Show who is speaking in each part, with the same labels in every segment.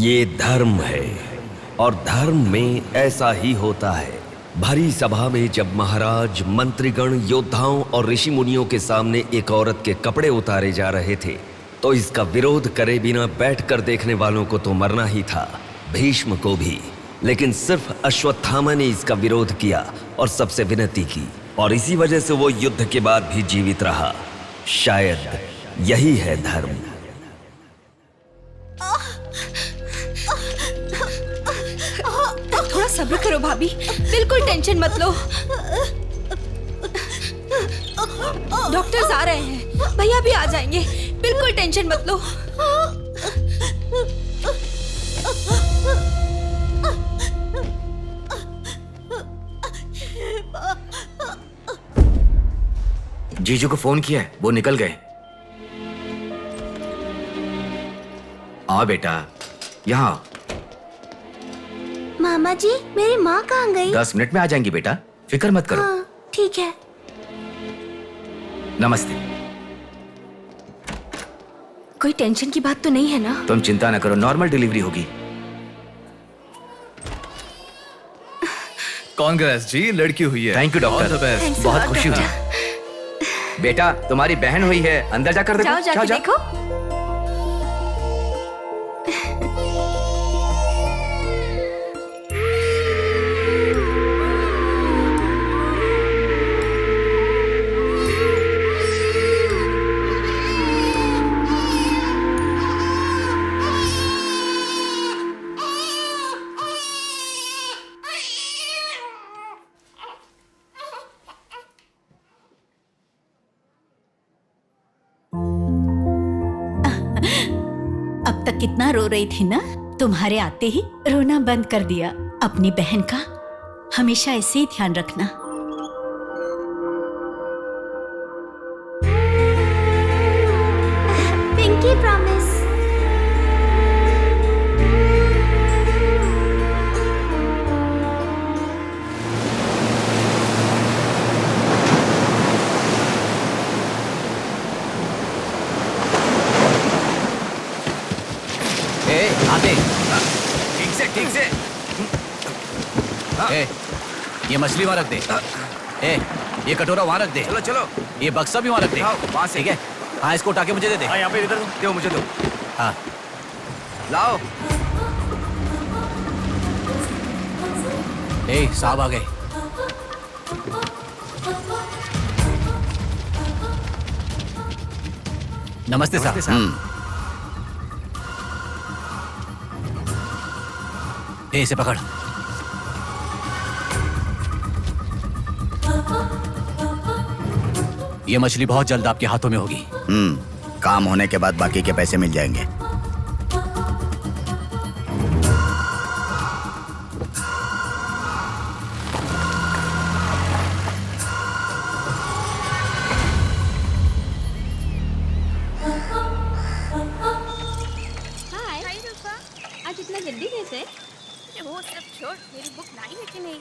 Speaker 1: ये धर्म है और धर्म में ऐसा ही होता है। भरी सभा में जब महाराज, मंत्रीगण, योद्धाओं और ऋषि मुनियों के सामने एक औरत के कपड़े उतारे जा रहे थे तो इसका विरोध करे बिना बैठकर देखने वालों को तो मरना ही था, भीष्म को भी। लेकिन सिर्फ अश्वत्थामा ने इसका विरोध किया और सबसे विनती की, और इसी वजह से वो युद्ध के बाद भी जीवित रहा। शायद यही है धर्म।
Speaker 2: थोड़ा सब्र करो भाभी, बिल्कुल टेंशन मत लो। डॉक्टर्स आ रहे हैं, भैया भी आ जाएंगे, बिल्कुल टेंशन मत लो।
Speaker 3: जीजू को फोन किया है, वो निकल गए। आओ बेटा, यहाँ।
Speaker 4: मामा जी, मेरी माँ कहाँ गई?
Speaker 3: 10 मिनट में आ जाएंगी बेटा, फिक्र मत करो।
Speaker 4: हाँ, ठीक है।
Speaker 3: नमस्ते।
Speaker 2: कोई टेंशन की बात तो नहीं है ना?
Speaker 3: तुम चिंता न करो, नॉर्मल डिलीवरी होगी।
Speaker 5: कांग्रेस जी, लड़की हुई है।
Speaker 3: थैंक यू डॉक्टर, बहुत खुशी हुई। बेटा, तुम्हारी बहन हुई है, अंदर जाकर देखो।
Speaker 2: जाओ जाके देखो।
Speaker 6: अब तक कितना रो रही थी ना, तुम्हारे आते ही रोना बंद कर दिया। अपनी बहन का हमेशा ऐसे ही ध्यान रखना।
Speaker 4: Pinky promise.
Speaker 3: ठीक से।
Speaker 7: ये मछली वहाँ रख दे। ये कटोरा वहाँ रख दे।
Speaker 3: चलो चलो,
Speaker 7: ये बक्सा भी वहाँ रख दे।
Speaker 3: वहाँ से।
Speaker 7: ठीक है। हाँ, इसको उठा के मुझे दे दे।
Speaker 3: हाँ, यहाँ पे इधर दो, मुझे दो।
Speaker 7: हाँ,
Speaker 3: लाओ।
Speaker 7: साहब आ गए। नमस्ते साहब। इसे पकड़। ये मछली बहुत जल्द आपके हाथों में होगी।
Speaker 8: काम होने के बाद बाकी के पैसे मिल जाएंगे।
Speaker 2: हाय रूपा, आज इतना जल्दी कैसे? वो सब छोड़, मेरी बुक लाई है कि नहीं?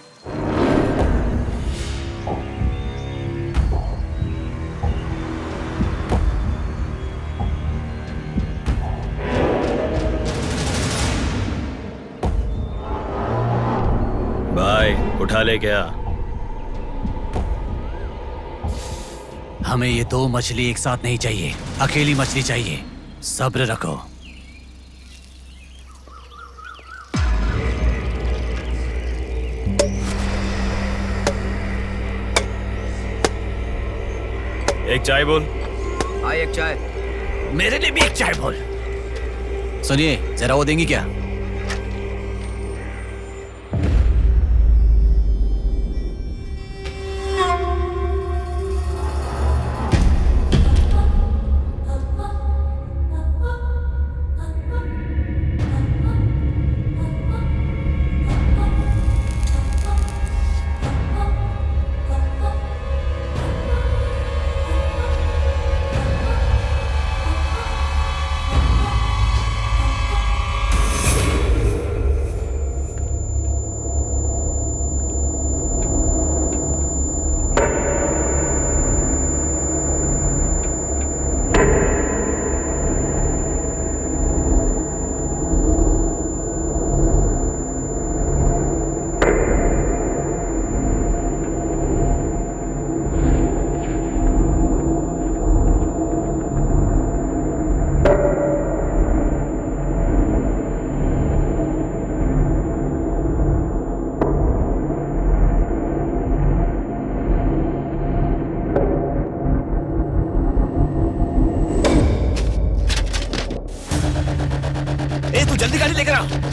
Speaker 9: भाई उठा ले क्या?
Speaker 7: हमें ये 2 मछली एक साथ नहीं चाहिए, अकेली मछली चाहिए। सब्र रखो।
Speaker 9: एक चाय बोल।
Speaker 3: हाँ, एक चाय।
Speaker 7: मेरे लिए भी एक चाय बोल। सुनिए, जरा वो देंगी क्या?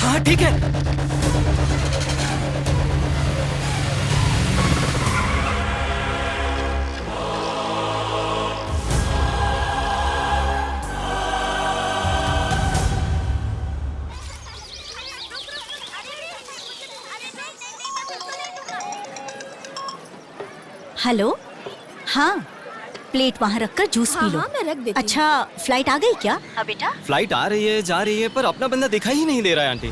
Speaker 10: हाँ ठीक है।
Speaker 6: हेलो, हाँ प्लेट वहाँ रखकर जूस पी लो।
Speaker 2: हाँ, मैं रख देती हूँ।
Speaker 6: अच्छा, फ्लाइट आ गई क्या? हाँ बेटा।
Speaker 10: फ्लाइट आ रही है, जा रही है, पर अपना बंदा दिखाई ही नहीं दे रहा है आंटी।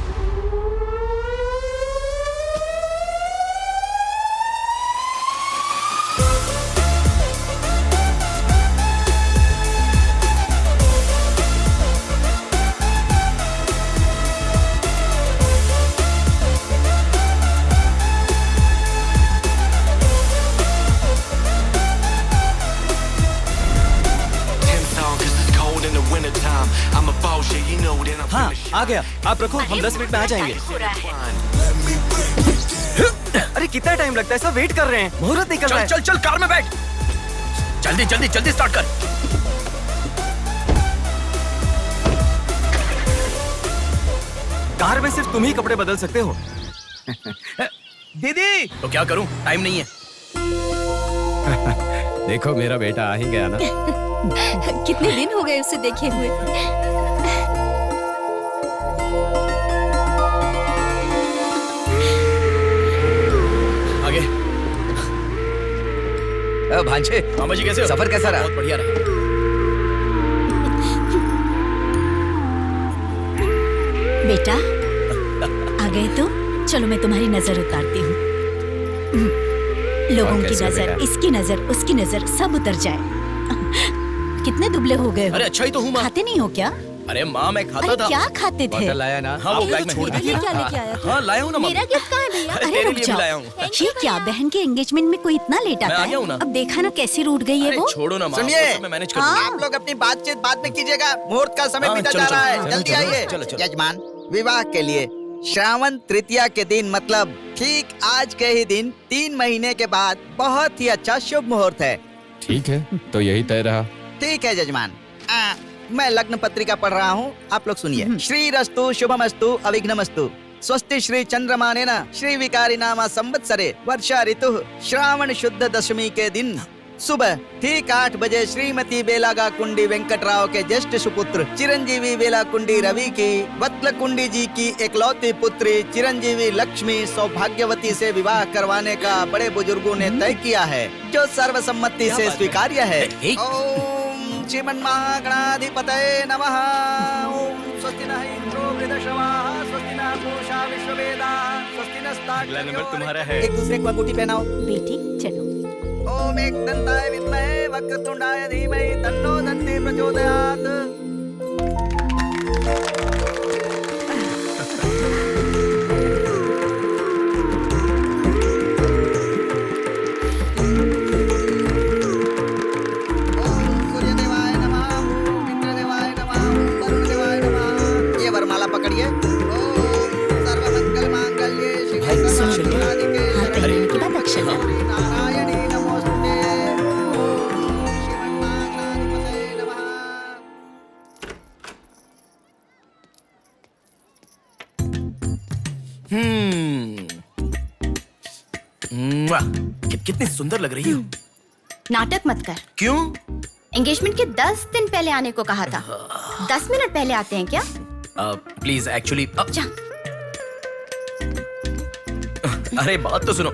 Speaker 10: हाँ आ गया, आप रखो, हम 10 मिनट में आ जाएंगे। अरे कितना टाइम लगता है, सब वेट कर रहे हैं, मुहूर्त निकल रहा है।
Speaker 3: चल चल कार में बैठ, जल्दी जल्दी जल्दी स्टार्ट कर।
Speaker 10: कार में सिर्फ तुम ही कपड़े बदल सकते हो।
Speaker 3: दीदी तो क्या करूं, टाइम नहीं है।
Speaker 10: देखो मेरा बेटा आ ही गया ना।
Speaker 2: कितने दिन हो गए उसे देखे हुए।
Speaker 3: आगे
Speaker 1: भांजे,
Speaker 3: मामा जी कैसे हो?
Speaker 1: सफर कैसा रहा?
Speaker 3: बहुत बढ़िया रहा।
Speaker 6: बेटा आ गए तो चलो, मैं तुम्हारी नजर उतारती हूँ। लोगों की नजर, इसकी नजर, उसकी नजर, सब उतर जाए। कितने दुबले हो गए हो?
Speaker 3: अरे अच्छा ही तो हूँ माँ।
Speaker 6: खाते नहीं हो क्या?
Speaker 3: अरे माँ मैं खाता
Speaker 6: अरे
Speaker 3: था।
Speaker 6: क्या खाते थे?
Speaker 1: बॉटल लाया ना?
Speaker 3: हाँ वो
Speaker 10: आपने
Speaker 3: बैग
Speaker 10: तो
Speaker 3: में
Speaker 10: छोड़
Speaker 3: छोड़
Speaker 10: दिया।
Speaker 2: ये क्या लेके आया था?
Speaker 3: हाँ लाया हूँ ना
Speaker 2: मेरा
Speaker 3: मम्मी।
Speaker 2: गिफ्ट कहाँ है भैया?
Speaker 6: अरे
Speaker 3: तेरे
Speaker 6: रुक
Speaker 3: लिए भी
Speaker 6: जाओ।
Speaker 3: लाया हूँ।
Speaker 6: ये क्या, बहन के एंगेजमेंट में कोई इतना लेट
Speaker 3: मैं
Speaker 6: आता
Speaker 3: आ
Speaker 6: है?
Speaker 3: गया हूँ ना।
Speaker 6: अब देखा ना कैसी रूठ गई है
Speaker 3: अरे
Speaker 6: वो।
Speaker 3: छोड़ो ना माँ,
Speaker 8: सुनिए।
Speaker 3: वो सब मैं मैनेज कर
Speaker 6: हाँ।
Speaker 3: दूंगा।
Speaker 8: आप लोग अपनी बातचीत बाद में कीजिएगा, मुहूर्त का समय
Speaker 3: हाँ,
Speaker 8: बीता
Speaker 3: चलो,
Speaker 8: जा रहा
Speaker 3: चलो,
Speaker 8: है।
Speaker 3: चलो,
Speaker 8: जल्दी
Speaker 3: चलो,
Speaker 8: आइए।
Speaker 3: चलो, चलो।
Speaker 8: यजमान, विवाह के लिए श्रावण तृतीया के दिन, मतलब ठीक आज के ही दिन 3 महीने के बाद बहुत ही अच्छा शुभ मुहूर्त है।
Speaker 11: ठीक है, तो यही तय रहा।
Speaker 8: ठीक है जजमान। मैं लग्न पत्रिका पढ़ रहा हूँ, आप लोग सुनिए। श्रीरस्तु शुभमस्तु अविघ्नमस्तु स्वस्ति श्री चंद्रमानेन श्री विकारी नामा संवत्सरे वर्षा ऋतु श्रावण शुद्ध दशमी के दिन सुबह ठीक 8 बजे श्रीमती बेलागा कुंडी वेंकटराव के ज्येष्ठ सुपुत्र चिरंजीवी बेला कुंडी रवि की वत्ल कुंडी जी की एकलौती पुत्री चिरंजीवी लक्ष्मी सौभाग्यवती से विवाह करवाने का बड़े बुजुर्गों ने तय किया है, जो सर्वसम्मति से स्वीकार्य है। ओम श्रीमन्महागणाधिपतये नमः। ओम स्वस्ति नः इंद्रो वृद्धश्रवाः स्वस्ति नः पूषा विश्ववेदाः स्वस्ति
Speaker 10: अगला नंबर
Speaker 8: नस्तार्क्ष्यो।
Speaker 10: तुम्हारा है।
Speaker 8: एक दूसरे को अंगूठी पहनाओ।
Speaker 6: बेटी चलो।
Speaker 8: ओम एकदंताय विद्महे वक्रतुंडाय धीमहि तन्नो दन्ति प्रचोदयात्। ओम सूर्यदेवाय नमः, ओम इंद्रदेवाय नमः, ओम वरुणदेवाय नमः। ये वरमाला पकड़िए। ओम सर्वमंगल मांगल्ये शिवे सर्वार्थ
Speaker 6: हाथ पहनने के बाद अक्षर डालो।
Speaker 8: नारायणी नमोस्तुते। ओम श्रीमन्महागणाधिपतये नमः।
Speaker 3: कितनी सुंदर लग रही हो।
Speaker 12: नाटक मत कर।
Speaker 3: क्यों?
Speaker 12: एंगेजमेंट के 10 दिन पहले आने को कहा था। 10 मिनट पहले आते हैं क्या?
Speaker 3: प्लीज एक्चुअली
Speaker 12: जा।
Speaker 3: अरे बात तो सुनो।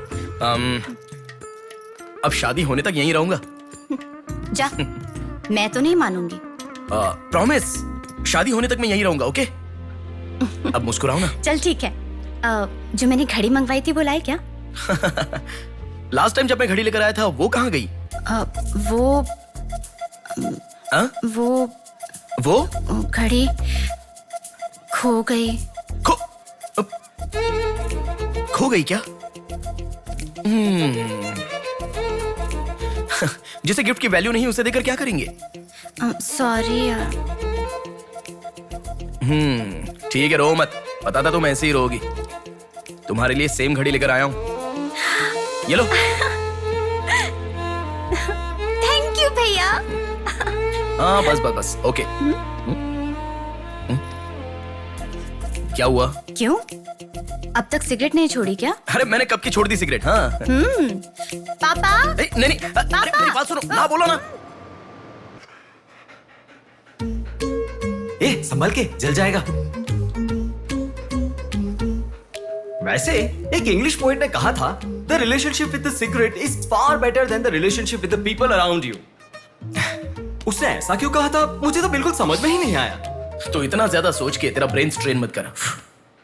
Speaker 3: अब शादी होने तक यहीं रहूंगा।
Speaker 12: जा। मैं तो नहीं मानूंगी।
Speaker 3: प्रॉमिस, शादी होने तक मैं यहीं रहूंगा। ओके? अब मुस्कुराओ ना।
Speaker 12: चल ठीक है। जो मैंने घड़ी मंगवाई थी वो लाई क्या?
Speaker 3: लास्ट टाइम जब मैं घड़ी लेकर आया था वो कहाँ गई? वो
Speaker 12: घड़ी खो गई।
Speaker 3: खो गई क्या? जिसे गिफ्ट की वैल्यू नहीं उसे देकर क्या करेंगे?
Speaker 12: सॉरी यार।
Speaker 3: ठीक है, रो मत। पता था तुम ऐसे ही रोगी। तुम्हारे लिए सेम घड़ी लेकर आया हूँ। ये लो।
Speaker 12: थैंक यू भैया।
Speaker 3: हाँ बस बस बस। ओके। क्या हुआ?
Speaker 12: क्यों? अब तक सिगरेट नहीं छोड़ी क्या?
Speaker 3: अरे मैंने कब की छोड़ दी सिगरेट। हाँ।
Speaker 12: पापा।
Speaker 3: नहीं, अरे मेरी बात सुनो ना, बोलो ना।
Speaker 10: संभल के, जल जाएगा। वैसे एक इंग्लिश पोएट ने कहा था, the relationship with the cigarette is far better than the relationship with the people around you. उसने ऐसा क्यों कहा था, मुझे तो बिल्कुल समझ में ही नहीं आया।
Speaker 3: तो इतना ज्यादा सोच के तेरा ब्रेन स्ट्रेन मत कर।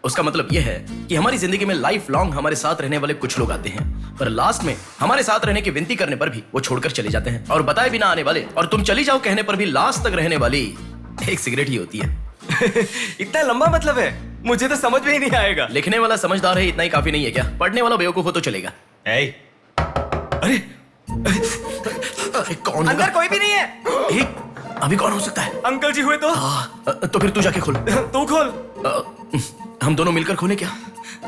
Speaker 3: उसका मतलब यह है कि हमारी जिंदगी में लाइफ लॉन्ग हमारे साथ रहने वाले कुछ लोग आते हैं, पर लास्ट में हमारे साथ रहने की विनती करने पर भी वो छोड़कर चले जाते हैं, और बताए बिना आने वाले और तुम चली जाओ कहने पर भी लास्ट तक रहने वाली एक सिगरेट ही होती है।
Speaker 10: इतना लंबा मतलब है, मुझे तो समझ में ही नहीं आएगा।
Speaker 3: लिखने वाला समझदार है, इतना ही काफी नहीं है क्या? पढ़ने वाला बेवकूफ हो तो चलेगा।
Speaker 10: अरे
Speaker 3: कौन
Speaker 10: अंदर कोई भी नहीं है।
Speaker 3: अभी कौन हो सकता है?
Speaker 10: अंकल जी हुए
Speaker 3: तो फिर तू जाके खोल।
Speaker 10: तू खोल।
Speaker 3: हम दोनों मिलकर खोले क्या?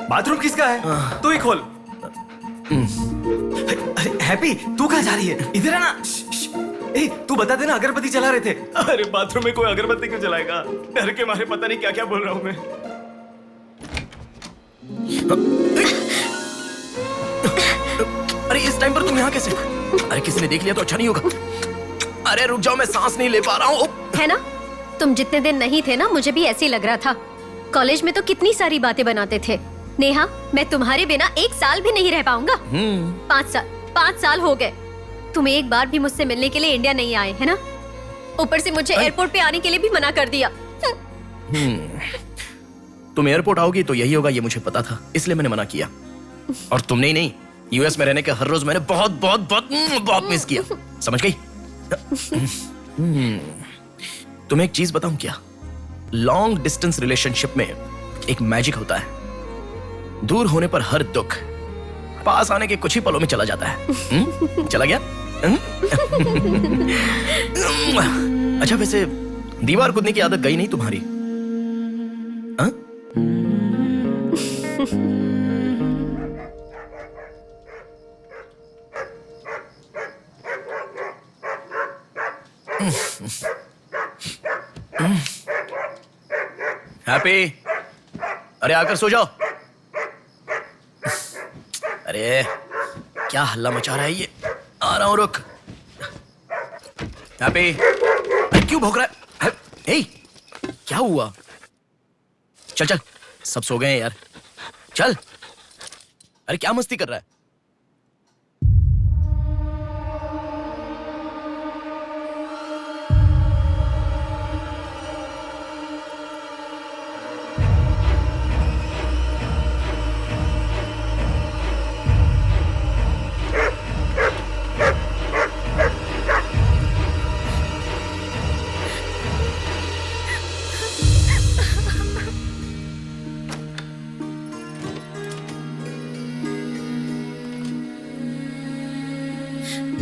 Speaker 10: बाथरूम किसका है? तू ही खोल। अरे हैप्पी, तू कहाँ जा रही है? इधर है ना। तू बता देना, अगरबत्ती जला रहे थे। अरे बाथरूम में कोई अगरबत्ती क्यों जलाएगा? डर के मारे पता नहीं क्या क्या बोल रहा हूँ मैं।
Speaker 3: अरे इस टाइम पर तुम यहाँ कैसे? अरे किसी ने देख लिया तो अच्छा नहीं होगा। अरे रुक जाओ, मैं सांस नहीं ले पा रहा हूँ।
Speaker 13: है ना, तुम जितने दिन नहीं थे ना, मुझे भी ऐसे ही लग रहा था। कॉलेज में तो कितनी सारी बातें बनाते थे। नेहा, मैं तुम्हारे बिना 1 साल भी नहीं रह पाऊंगा। 5 साल हो गए, तुम एक बार भी मुझसे मिलने के लिए इंडिया नहीं आए, है ना? ऊपर से मुझे एयरपोर्ट पे आने के लिए भी मना कर दिया।
Speaker 3: तुम एयरपोर्ट आओगी तो यही होगा, ये मुझे पता था, इसलिए मैंने मना किया। और तुमने ही नहीं, यूएस में रहने के हर रोज मैंने बहुत बहुत बहुत बहुत मिस किया, समझ गई? तुम्हें एक चीज बताऊं क्या? लॉन्ग डिस्टेंस रिलेशनशिप में एक मैजिक होता है। दूर होने पर हर दुख पास आने के कुछ ही पलों में चला जाता है। चला गया? अच्छा, वैसे दीवार कूदने की आदत गई नहीं तुम्हारी? हैप्पी, अरे आकर सो जाओ। अरे क्या हल्ला मचा रहा है ये? आ रहा हूं, रुक। हैप्पी, क्यों भौंक रहा है? हे, क्या हुआ? चल चल, सब सो गए हैं यार, चल। अरे क्या मस्ती कर रहा है?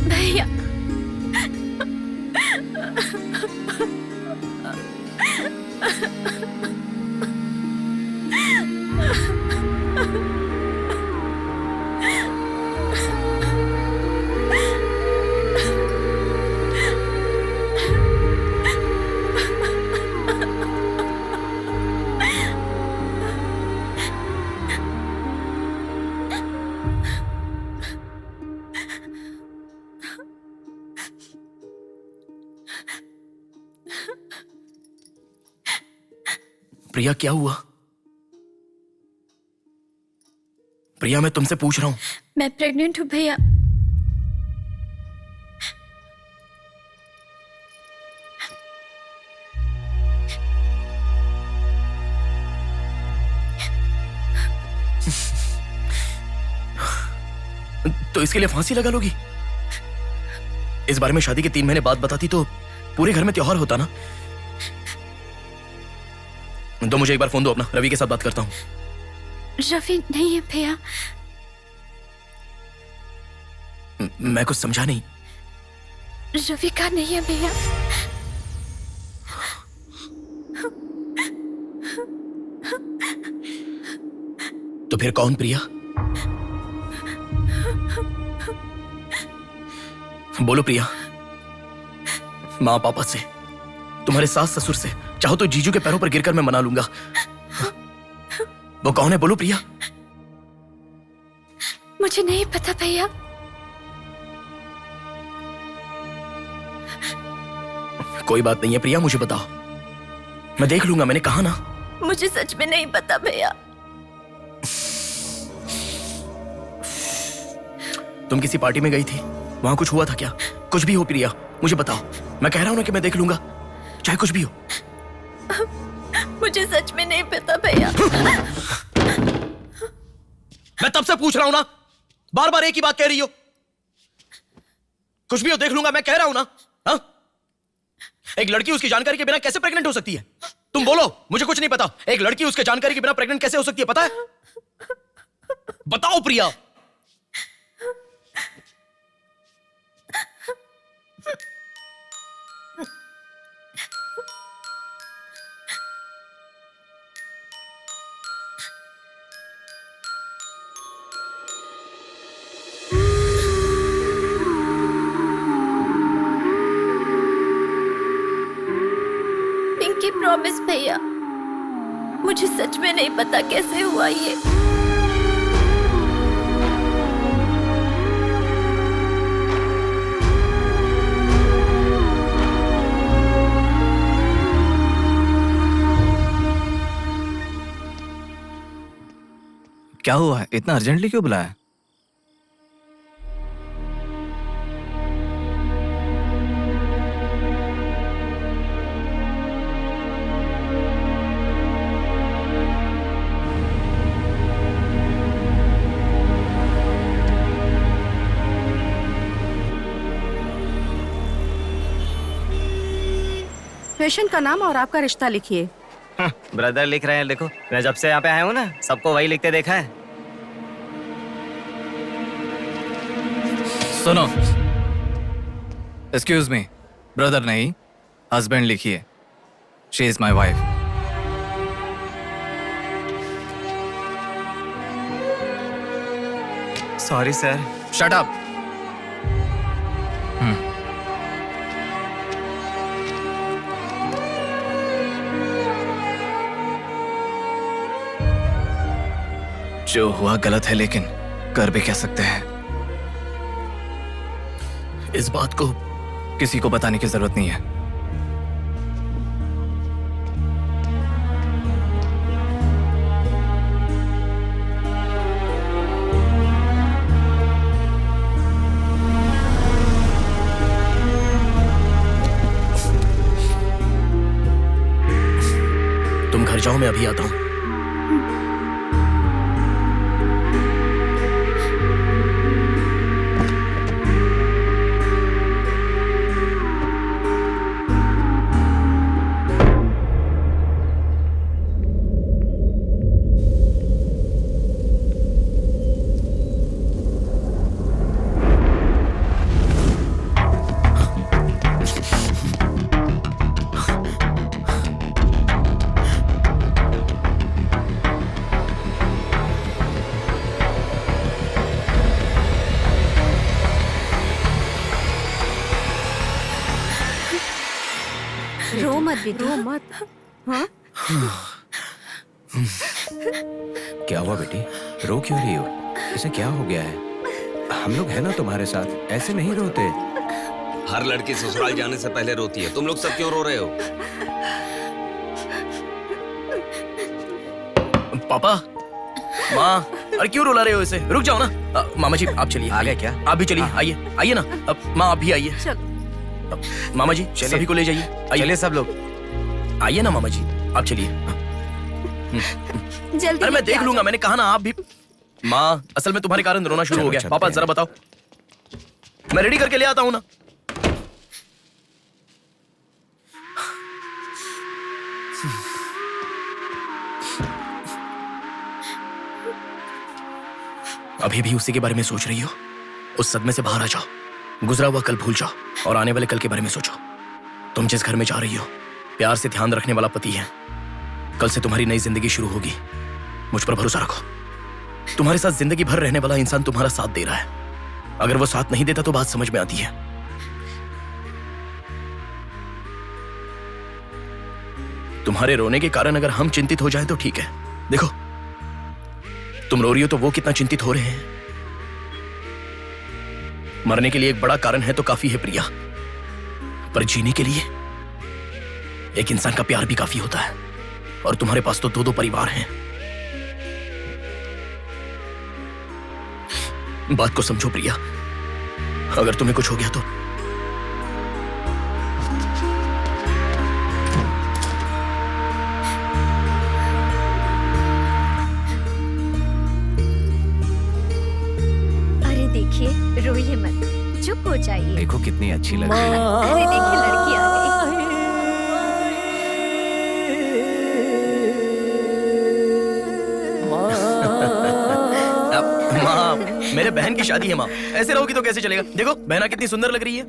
Speaker 13: भैया,
Speaker 3: प्रिया, क्या हुआ? प्रिया, मैं तुमसे पूछ रहा हूं।
Speaker 13: मैं प्रेग्नेंट हूँ भैया।
Speaker 3: तो इसके लिए फांसी लगा लोगी? इस बारे में शादी के 3 महीने बाद बताती तो पूरे घर में त्योहार होता ना। तो मुझे एक बार फोन दो अपना, रवि के साथ बात करता हूं।
Speaker 13: रवि नहीं है भैया।
Speaker 3: मैं कुछ समझा नहीं।
Speaker 13: रवि का नहीं है भैया।
Speaker 3: तो फिर कौन? प्रिया, बोलो प्रिया। माँ पापा से, तुम्हारे सास ससुर से, चाहो तो जीजू के पैरों पर गिरकर मैं मना लूंगा। वो कौन है, बोलो प्रिया।
Speaker 12: मुझे नहीं पता भैया।
Speaker 3: कोई बात नहीं है प्रिया, मुझे बताओ, मैं देख लूंगा, मैंने कहा ना।
Speaker 12: मुझे सच में नहीं पता भैया।
Speaker 3: तुम किसी पार्टी में गई थी, वहां कुछ हुआ था क्या? कुछ भी हो प्रिया, मुझे बताओ। मैं कह रहा हूं ना कि मैं देख लूंगा, चाहे कुछ भी हो।
Speaker 12: मुझे सच में नहीं पता भैया।
Speaker 3: मैं तब से पूछ रहा हूं ना, बार बार एक ही बात कह रही हो। कुछ भी हो, देख लूंगा, मैं कह रहा हूं ना। हा? एक लड़की उसकी जानकारी के बिना कैसे प्रेग्नेंट हो सकती है? तुम बोलो, मुझे कुछ नहीं पता। एक लड़की उसके जानकारी के बिना प्रेग्नेंट कैसे हो सकती है, पता है? बताओ प्रिया।
Speaker 12: पिंकी प्रॉमिस भैया, मुझे सच में नहीं पता कैसे हुआ ये।
Speaker 5: क्या हुआ है? इतना अर्जेंटली क्यों बुलाया?
Speaker 14: पेशेंट का नाम और आपका रिश्ता लिखिए।
Speaker 10: ब्रदर लिख रहे हैं, देखो। मैं जब से यहाँ पे आया हूँ ना, सबको वही लिखते देखा है।
Speaker 5: सुनो, एक्सक्यूज मी, ब्रदर नहीं, हस्बैंड लिखिए। She is my wife.
Speaker 10: Sorry sir.
Speaker 5: Shut up. जो हुआ गलत है, लेकिन कर भी क्या सकते हैं।
Speaker 3: इस बात को
Speaker 5: किसी को बताने की जरूरत नहीं है।
Speaker 3: तुम घर जाओ, मैं अभी आता हूं।
Speaker 14: रो मत बेटा, रो मत। हाँ?
Speaker 15: क्या हुआ बेटी, रो क्यों रही हो? इसे क्या हो गया है? हम लोग हैं ना तुम्हारे साथ, ऐसे नहीं रोते।
Speaker 1: हर लड़की ससुराल जाने से पहले रोती है, तुम लोग सब क्यों रो रहे हो?
Speaker 3: पापा, माँ, अरे क्यों रुला रहे हो इसे? रुक जाओ ना। मामा जी आप चलिए।
Speaker 10: आ गए क्या?
Speaker 3: आप भी चलिए, आइए आइए ना। माँ आप भी आइए। मामा जी सभी को ले जाइए।
Speaker 10: चलिए सब लोग,
Speaker 3: आइए ना मामा जी, आप चलिए।
Speaker 14: जल्दी।
Speaker 3: अरे मैं देख लूंगा, मैंने कहा ना। आप भी। माँ, असल में तुम्हारे कारण रोना शुरू हो गया। पापा जरा बताओ, मैं रेडी करके ले आता हूँ ना। अभी भी उसी के बारे में सोच रही हो? उस सदमे से बाहर आ जाओ, गुजरा हुआ कल भूल जाओ और आने वाले कल के बारे में सोचो। तुम जिस घर में जा रही हो, प्यार से ध्यान रखने वाला पति है। कल से तुम्हारी नई जिंदगी शुरू होगी। मुझ पर भरोसा रखो। तुम्हारे साथ जिंदगी भर रहने वाला इंसान तुम्हारा साथ दे रहा है। अगर वो साथ नहीं देता तो बात समझ में आती है। तुम्हारे रोने के कारण अगर हम चिंतित हो जाएं तो ठीक है। देखो, तुम रो रही हो तो वो कितना चिंतित हो रहे हैं। मरने के लिए एक बड़ा कारण है तो काफी है प्रिया, पर जीने के लिए एक इंसान का प्यार भी काफी होता है। और तुम्हारे पास तो 2-2 परिवार हैं। बात को समझो प्रिया, अगर तुम्हें कुछ हो गया तो
Speaker 13: अरे देखिए, रोइए मत, चुप हो जाइए।
Speaker 15: देखो कितनी अच्छी लग रही है।
Speaker 13: अरे देखिए, लड़की आ गई।
Speaker 3: माँ, मेरे बहन की शादी है माँ, ऐसे रहोगी तो कैसे चलेगा। देखो बहना कितनी सुंदर लग रही है।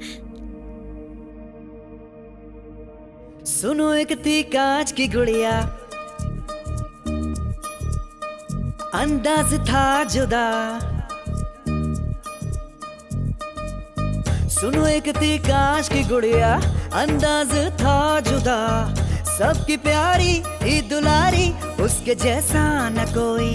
Speaker 16: सुनो एक थी कांच की गुड़िया, अंदाज था जुदा। सुनो एक थी कांच की गुड़िया, अंदाज था जुदा। सबकी प्यारी ही दुलारी, उसके जैसा न कोई।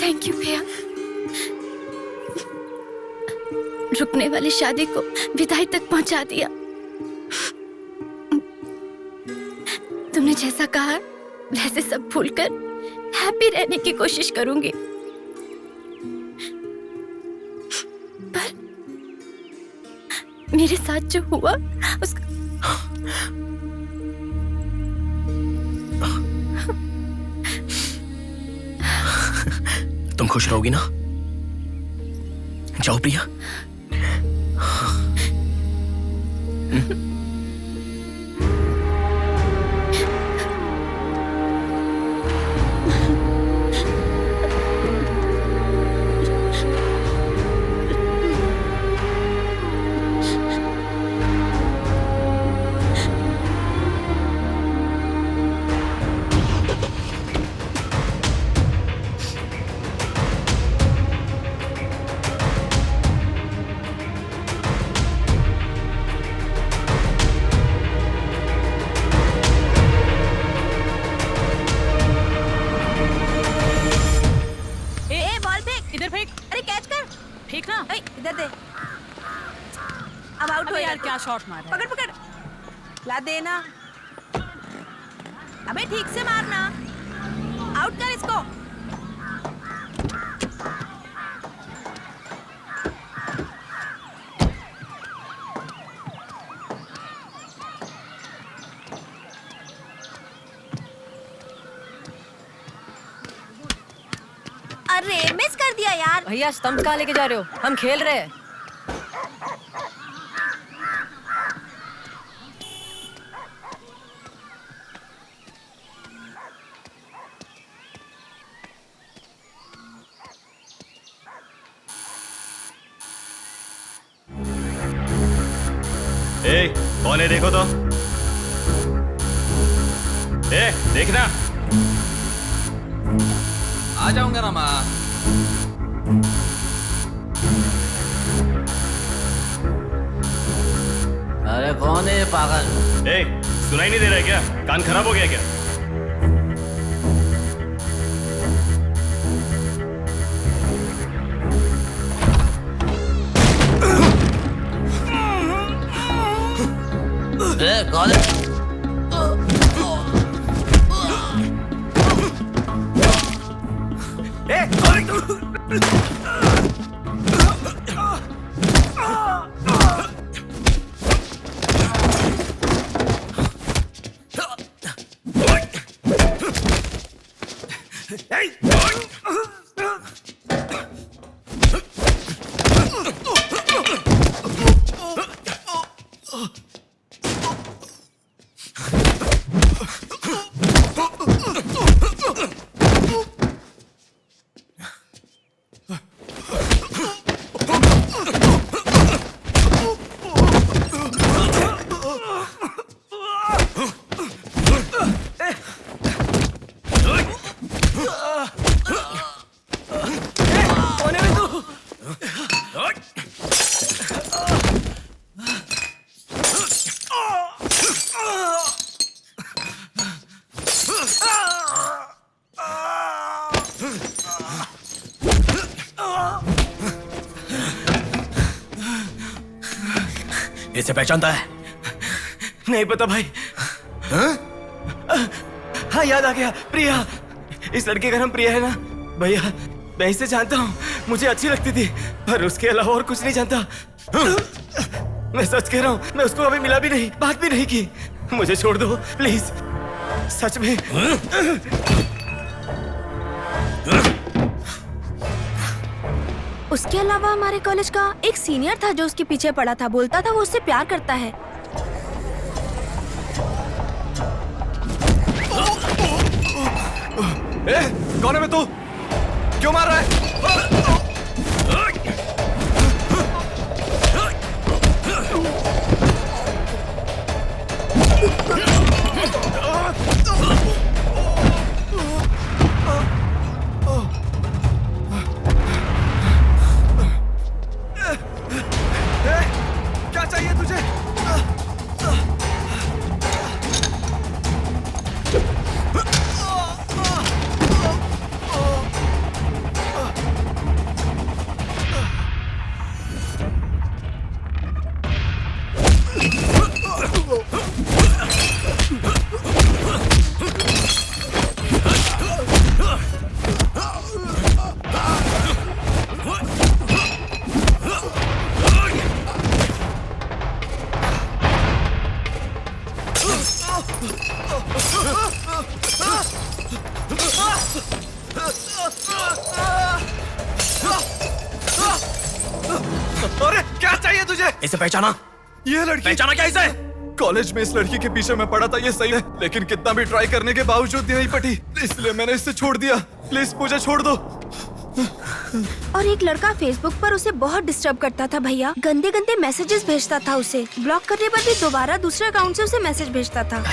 Speaker 12: थैंक यू भैया, रुकने वाली शादी को विदाई तक पहुंचा दिया। तुमने जैसा कहा वैसे सब भूलकर हैप्पी रहने की कोशिश करूंगी। पर मेरे साथ जो हुआ उसका
Speaker 3: तुम खुश रहोगी ना? जाओ प्रिया।
Speaker 17: क्या शॉट मारा? पकड़ पकड़, ला देना। अबे ठीक से मारना, आउट कर इसको।
Speaker 14: अरे मिस कर दिया यार।
Speaker 17: भैया स्टंप कहाँ लेके जा रहे हो? हम खेल रहे हैं।
Speaker 9: कौन है देखो तो। देखना।
Speaker 5: आ जाऊंगा ना माँ।
Speaker 7: अरे कौन है ये पागल?
Speaker 9: सुनाई नहीं दे रहा है क्या? कान खराब हो गया क्या?
Speaker 7: कौन है?
Speaker 3: इसे पहचानता है?
Speaker 10: नहीं पता भाई। हाँ याद आ गया, प्रिया। इस लड़के का नाम प्रिया है ना भैया? मैं इसे जानता हूँ, मुझे अच्छी लगती थी, पर उसके अलावा और कुछ नहीं जानता। मैं सच कह रहा हूँ, मैं उसको अभी मिला भी नहीं, बात भी नहीं की। मुझे छोड़ दो प्लीज, सच में।
Speaker 14: उसके अलावा हमारे कॉलेज का एक सीनियर था जो उसके पीछे पड़ा था, बोलता था वो उससे प्यार करता है।
Speaker 10: कौन है मैं? तू क्यों मार रहा है? क्या चाहिए तुझे? अरे क्या चाहिए तुझे?
Speaker 3: इसे पहचाना?
Speaker 10: ये लड़की
Speaker 3: पहचाना क्या इसे?
Speaker 10: कॉलेज में इस लड़की के पीछे मैं पड़ा था, ये सही है, लेकिन कितना भी ट्राई करने के बावजूद नहीं पटी, इसलिए मैंने इसे छोड़ दिया। प्लीज मुझे छोड़ दो।
Speaker 14: और एक लड़का फेसबुक पर उसे बहुत डिस्टर्ब करता था भैया, गंदे गंदे मैसेजेस भेजता था उसे। ब्लॉक करने पर भी दोबारा दूसरे अकाउंट से उसे मैसेज भेजता था।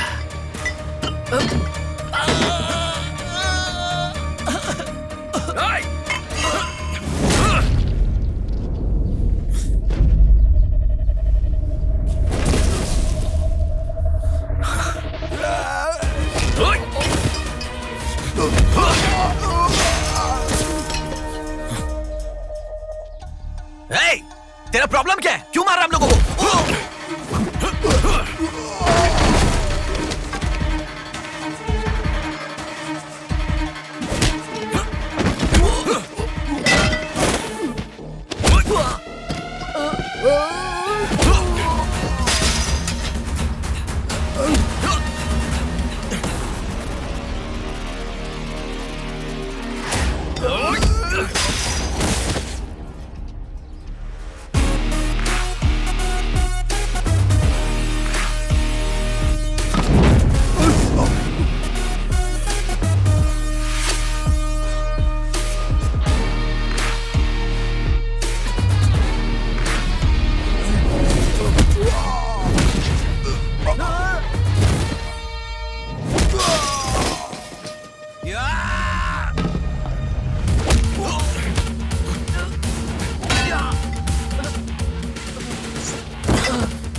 Speaker 3: तेरा प्रॉब्लम क्या है? क्यों मार रहा हम लोगों को?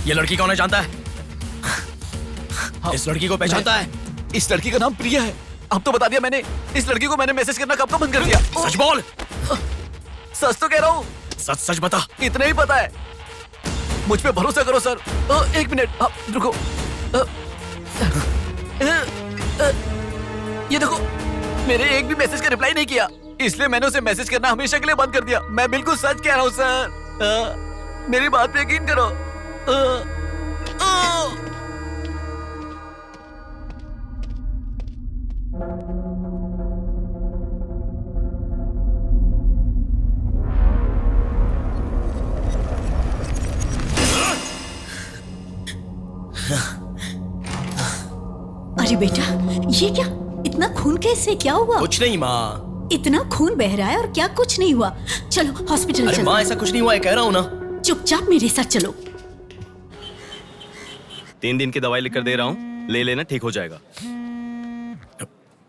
Speaker 3: ये लड़की कौन है जानता है? इस लड़की को पहचानता है?
Speaker 7: इस लड़की का नाम प्रिया है। अब तो बता दिया मैंने। इस लड़की को मैंने मैसेज करना कब का बंद कर दिया।
Speaker 3: सच बोल।
Speaker 7: सच तो कह रहा हूँ।
Speaker 3: सच सच बता।
Speaker 7: इतना ही पता है, मुझ पे भरोसा करो सर। एक मिनट रुको। ये देखो, मेरे एक भी मैसेज का रिप्लाई नहीं किया, इसलिए मैंने उसे मैसेज करना हमेशा के लिए बंद कर दिया। मैं बिल्कुल सच कह रहा हूँ सर, मेरी बात पे यकीन करो।
Speaker 6: अरे बेटा, ये क्या? इतना खून कैसे? क्या हुआ?
Speaker 3: कुछ नहीं माँ।
Speaker 6: इतना खून बह रहा है और क्या कुछ नहीं हुआ? चलो हॉस्पिटल चलो।
Speaker 3: अरे माँ, ऐसा कुछ नहीं हुआ है, कह रहा हूँ ना।
Speaker 6: चुपचाप मेरे साथ चलो।
Speaker 9: 3 दिन की दवाई लिखकर दे रहा हूँ, ले लेना, ठीक हो जाएगा।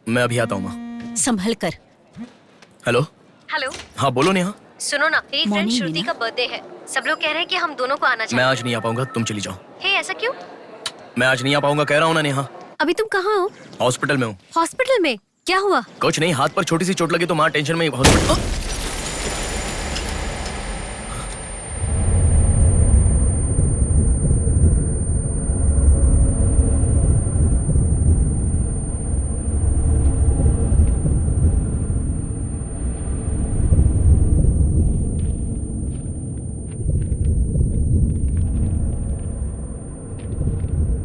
Speaker 3: मैं अभी आता हूँ माँ।
Speaker 6: संभल कर।
Speaker 3: हेलो।
Speaker 13: हेलो।
Speaker 3: हाँ बोलो नेहा।
Speaker 13: सुनो ना, मेरी फ्रेंड श्रुति का बर्थडे है। सब लोग कह रहे हैं कि हम दोनों को आना चाहिए।
Speaker 3: मैं आज नहीं आ पाऊंगा, तुम चली जाओ।
Speaker 13: हे, ऐसा क्यों?
Speaker 3: मैं आज नहीं आ पाऊंगा, कह रहा हूँ ना नेहा।
Speaker 13: अभी तुम कहाँ हो?
Speaker 3: हॉस्पिटल में हूँ।
Speaker 13: हॉस्पिटल में? क्या हुआ?
Speaker 3: कुछ नहीं, हाथ पर छोटी सी चोट लगी तो माँ टेंशन में हॉस्पिटल।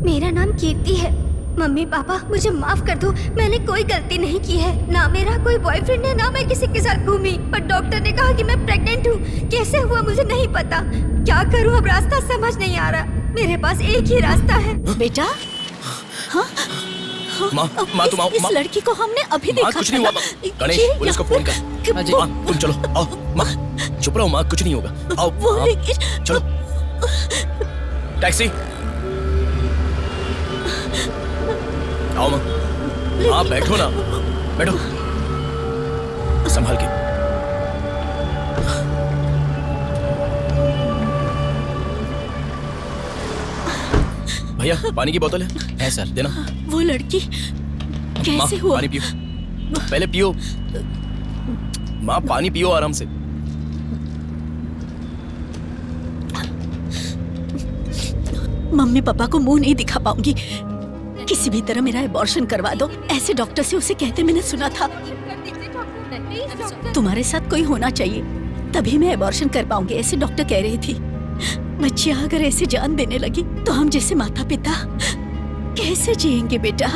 Speaker 14: मेरा नाम कीर्ति है। मम्मी पापा मुझे माफ कर दो, मैंने कोई गलती नहीं की है। ना मेरा कोई बॉयफ्रेंड है, ना मैं किसी के साथ घूमी। पर डॉक्टर ने कहा कि मैं प्रेग्नेंट हूँ। कैसे हुआ मुझे नहीं पता। क्या करूँ अब, रास्ता समझ नहीं आ रहा। मेरे पास एक ही रास्ता है।
Speaker 6: बेटा, हाँ?
Speaker 3: माँ, तुम आओ।
Speaker 6: इस लड़की को हमने अभी देखा।
Speaker 3: कुछ नहीं हुआ माँ। गणेश, पुलिस को फोन कर। माँ, तुम चलो, आओ। माँ, चुप रहो माँ, कुछ नहीं होगा। आओ, चलो। टैक्सी। आओ माँ। हाँ बैठो ना, बैठो, संभाल के। भैया पानी की बोतल है सर, देना।
Speaker 6: वो लड़की कैसे हुआ?
Speaker 3: पानी पियो, पहले पियो माँ, पानी पियो आराम से।
Speaker 6: मम्मी पापा को मुंह नहीं दिखा पाऊंगी। किसी भी तरह मेरा एबॉर्शन करवा दो, ऐसे डॉक्टर से उसे कहते मैंने सुना था। तुम्हारे साथ कोई होना चाहिए, तभी मैं एबॉर्शन कर पाऊंगी, ऐसे डॉक्टर कह रही थी। बच्चियां अगर ऐसे जान देने लगी तो हम जैसे माता पिता कैसे जिएंगे बेटा?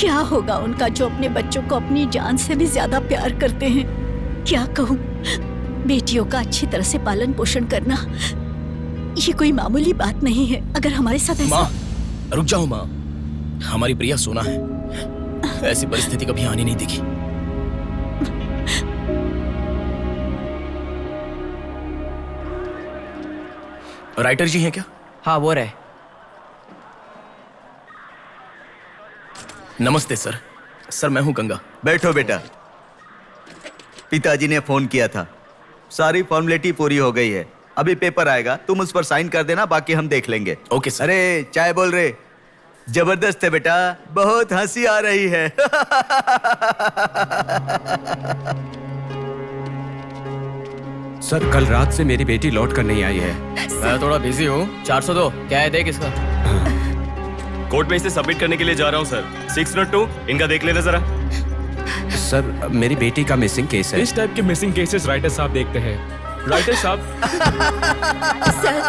Speaker 6: क्या होगा उनका जो अपने बच्चों को अपनी जान से भी ज्यादा प्यार करते हैं? क्या कहूँ, बेटियों का अच्छी तरह से पालन पोषण करना ये कोई मामूली बात नहीं है। अगर हमारे साथ ऐसा...
Speaker 3: माँ रुक जाओ माँ, हमारी प्रिया सोना है, ऐसी परिस्थिति कभी आने नहीं देखी। राइटर जी हैं क्या?
Speaker 18: हाँ वो रहे।
Speaker 3: नमस्ते सर। सर मैं हूं गंगा।
Speaker 8: बैठो बेटा। पिताजी ने फोन किया था, सारी फॉर्मेलिटी पूरी हो गई है। अभी पेपर आएगा, तुम उस पर साइन कर देना, बाकी हम देख लेंगे।
Speaker 3: Okay sir.
Speaker 8: अरे चाय बोल रहे? जबरदस्त है बेटा, बहुत हंसी आ रही है।
Speaker 15: सर कल रात से मेरी बेटी लौट कर नहीं आई है।
Speaker 18: मैं थोड़ा बिजी हूँ। 402 क्या है, देख इसका।
Speaker 9: कोर्ट में इसे सबमिट करने के लिए जा रहा हूँ सर। 602 इनका देख लेना जरा।
Speaker 15: सर मेरी बेटी का मिसिंग केस है।
Speaker 11: इस टाइप के मिसिंग केसेस राइटर साहब देखते हैं। राइटर साहब।
Speaker 2: सर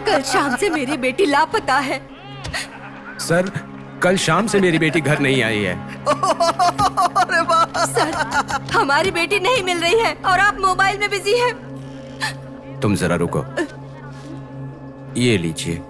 Speaker 2: कल शाम से मेरी बेटी लापता है।
Speaker 15: सर कल शाम से मेरी बेटी घर नहीं आई है।
Speaker 2: अरे वाह। सर हमारी बेटी नहीं मिल रही है और आप मोबाइल में बिजी हैं।
Speaker 15: तुम जरा रुको, ये लीजिए।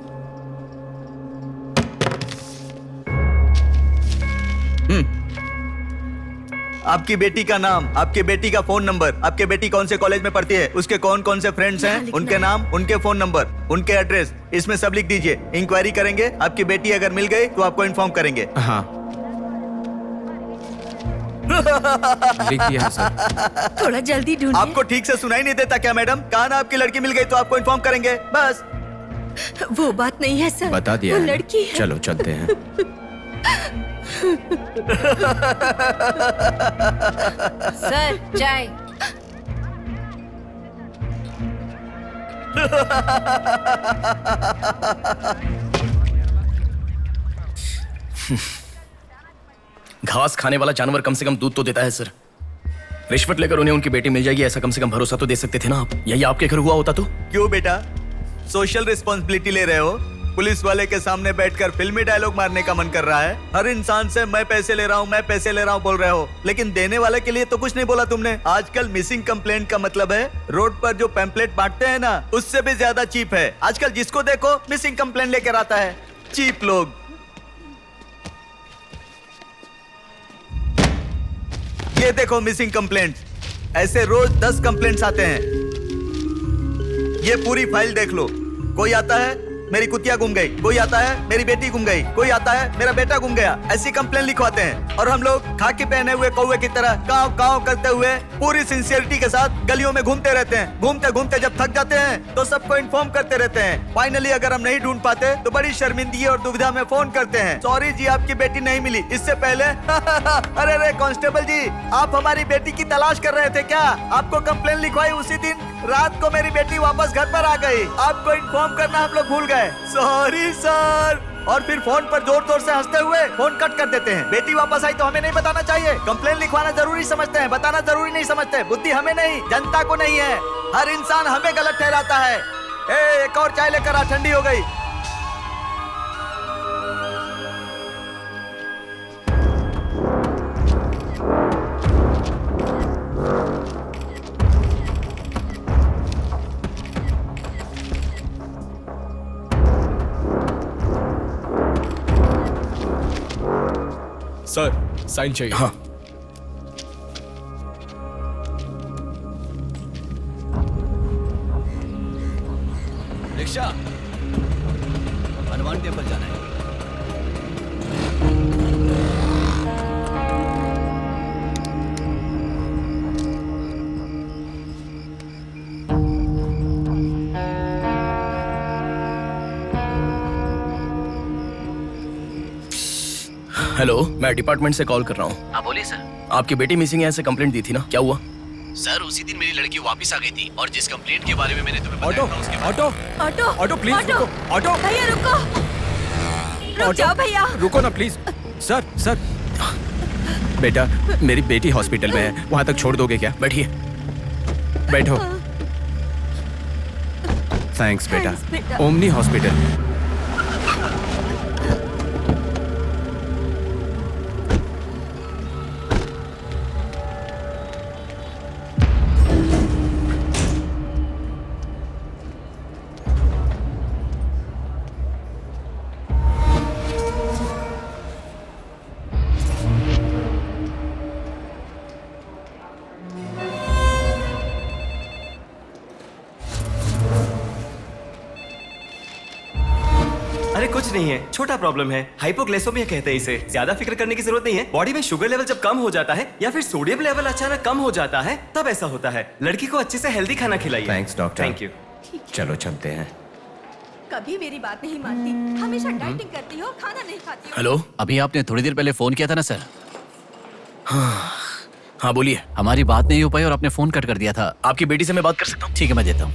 Speaker 8: आपकी बेटी का नाम, आपकी बेटी का फोन नंबर, आपकी बेटी कौन से कॉलेज में पढ़ती है, उसके कौन कौन से फ्रेंड्स हैं, उनके नाम, उनके फोन नंबर, उनके एड्रेस, इसमें सब लिख दीजिए। इंक्वायरी करेंगे, आपकी बेटी अगर मिल गई तो आपको इन्फॉर्म करेंगे।
Speaker 15: हाँ लिख दिया सर।
Speaker 2: थोड़ा जल्दी ढूंढिए।
Speaker 8: आपको ठीक से सुनाई नहीं देता क्या मैडम? कहा ना आपकी लड़की मिल गई तो आपको इन्फॉर्म करेंगे, बस।
Speaker 2: वो बात नहीं है सर,
Speaker 15: बता दिया
Speaker 2: वो
Speaker 15: है।
Speaker 2: लड़की है।
Speaker 15: चलो चलते हैं।
Speaker 12: सर चाय।
Speaker 3: घास खाने वाला जानवर कम से कम दूध तो देता है सर। रिश्वत लेकर उन्हें उनकी बेटी मिल जाएगी, ऐसा कम से कम भरोसा तो दे सकते थे ना आप। यही आपके घर हुआ होता तो?
Speaker 8: क्यों बेटा, सोशल रिस्पॉन्सिबिलिटी ले रहे हो? पुलिस वाले के सामने बैठकर फिल्मी डायलॉग मारने का मन कर रहा है? हर इंसान से मैं पैसे ले रहा हूँ, मैं पैसे ले रहा हूँ बोल रहे हो, लेकिन देने वाले के लिए तो कुछ नहीं बोला तुमने। आजकल मिसिंग कंप्लेंट का मतलब है रोड पर जो पैम्पलेट बांटते हैं ना, उससे भी ज्यादा चीप है। आजकल जिसको देखो मिसिंग कंप्लेंट लेकर आता है। चीप लोग। ये देखो मिसिंग कंप्लेंट। ऐसे रोज 10 कंप्लेंट्स आते हैं। ये पूरी फाइल देख लो। कोई आता है मेरी कुतिया गुम गई, कोई आता है मेरी बेटी गुम गई, कोई आता है मेरा बेटा गुम गया। ऐसी कंप्लेन लिखवाते हैं और हम लोग खाकी पहने हुए कौवे की तरह काव काव करते हुए पूरी सिंसियरिटी के साथ गलियों में घूमते रहते हैं। घूमते घूमते जब थक जाते हैं तो सबको इन्फॉर्म करते रहते हैं। फाइनली अगर हम नहीं ढूंढ पाते तो बड़ी शर्मिंदगी और दुविधा में फोन करते हैं, सॉरी जी आपकी बेटी नहीं मिली। इससे पहले अरे अरे कांस्टेबल जी, आप हमारी बेटी की तलाश कर रहे थे क्या? आपको कंप्लेन लिखवाई उसी दिन रात को मेरी बेटी वापस घर पर आ गई। आपको इन्फॉर्म करना हम लोग भूल गए, सॉरी सर। और फिर फोन पर जोर जोर से हंसते हुए फोन कट कर देते हैं। बेटी वापस आई तो हमें नहीं बताना चाहिए। कंप्लेन लिखवाना जरूरी समझते हैं, बताना जरूरी नहीं समझते। बुद्धि हमें नहीं, जनता को नहीं है। हर इंसान हमें गलत ठहराता है। एक और चाय लेकर आ, ठंडी हो गई।
Speaker 11: सर साइन चाहिए।
Speaker 3: हाँ।
Speaker 10: रिक्शा, हनुमान टेम्पल जाना है।
Speaker 3: हेलो, मैं डिपार्टमेंट से कॉल कर रहा हूँ।
Speaker 7: हाँ बोलिए सर।
Speaker 3: आपकी बेटी मिसिंग है, ऐसे कंप्लेंट दी थी ना, क्या हुआ?
Speaker 7: सर उसी दिन मेरी लड़की वापस आ गई थी और जिस कंप्लेंट के बारे में मैंने तुम्हें
Speaker 11: ऑटो
Speaker 7: बताया था उसके बाद
Speaker 11: ऑटो
Speaker 2: ऑटो
Speaker 11: ऑटो प्लीज रुको। ऑटो
Speaker 2: भैया रुको, रुक जाओ भैया।
Speaker 11: रुको ना प्लीज।
Speaker 15: सर सर, बेटा मेरी बेटी हॉस्पिटल में है, वहां तक छोड़ दोगे क्या?
Speaker 3: बैठिए।
Speaker 15: बैठो। थैंक्स बेटा। Omni hospital.
Speaker 10: अरे कुछ नहीं है, छोटा प्रॉब्लम है, हाइपोग्लाइसेमिया कहते हैं इसे। ज्यादा फिक्र करने की जरूरत नहीं है। बॉडी में शुगर लेवल जब कम हो जाता है या फिर सोडियम लेवल अचानक कम हो जाता है तब ऐसा होता है। लड़की को अच्छे से हेल्दी खाना खिलाइए।
Speaker 15: Thanks doctor.
Speaker 10: Thank you.
Speaker 15: चलो चलते हैं।
Speaker 2: कभी मेरी बात नहीं मानती, हमेशा डाइटिंग करती हो, खाना नहीं खाती हो।
Speaker 3: हेलो,
Speaker 18: अभी आपने थोड़ी देर पहले फोन किया था ना सर?
Speaker 3: हाँ बोलिए।
Speaker 18: हमारी बात नहीं हो पाई और आपने फोन कट कर दिया था।
Speaker 3: आपकी बेटी से मैं बात कर सकता हूँ?
Speaker 18: ठीक है, मैं देता हूँ।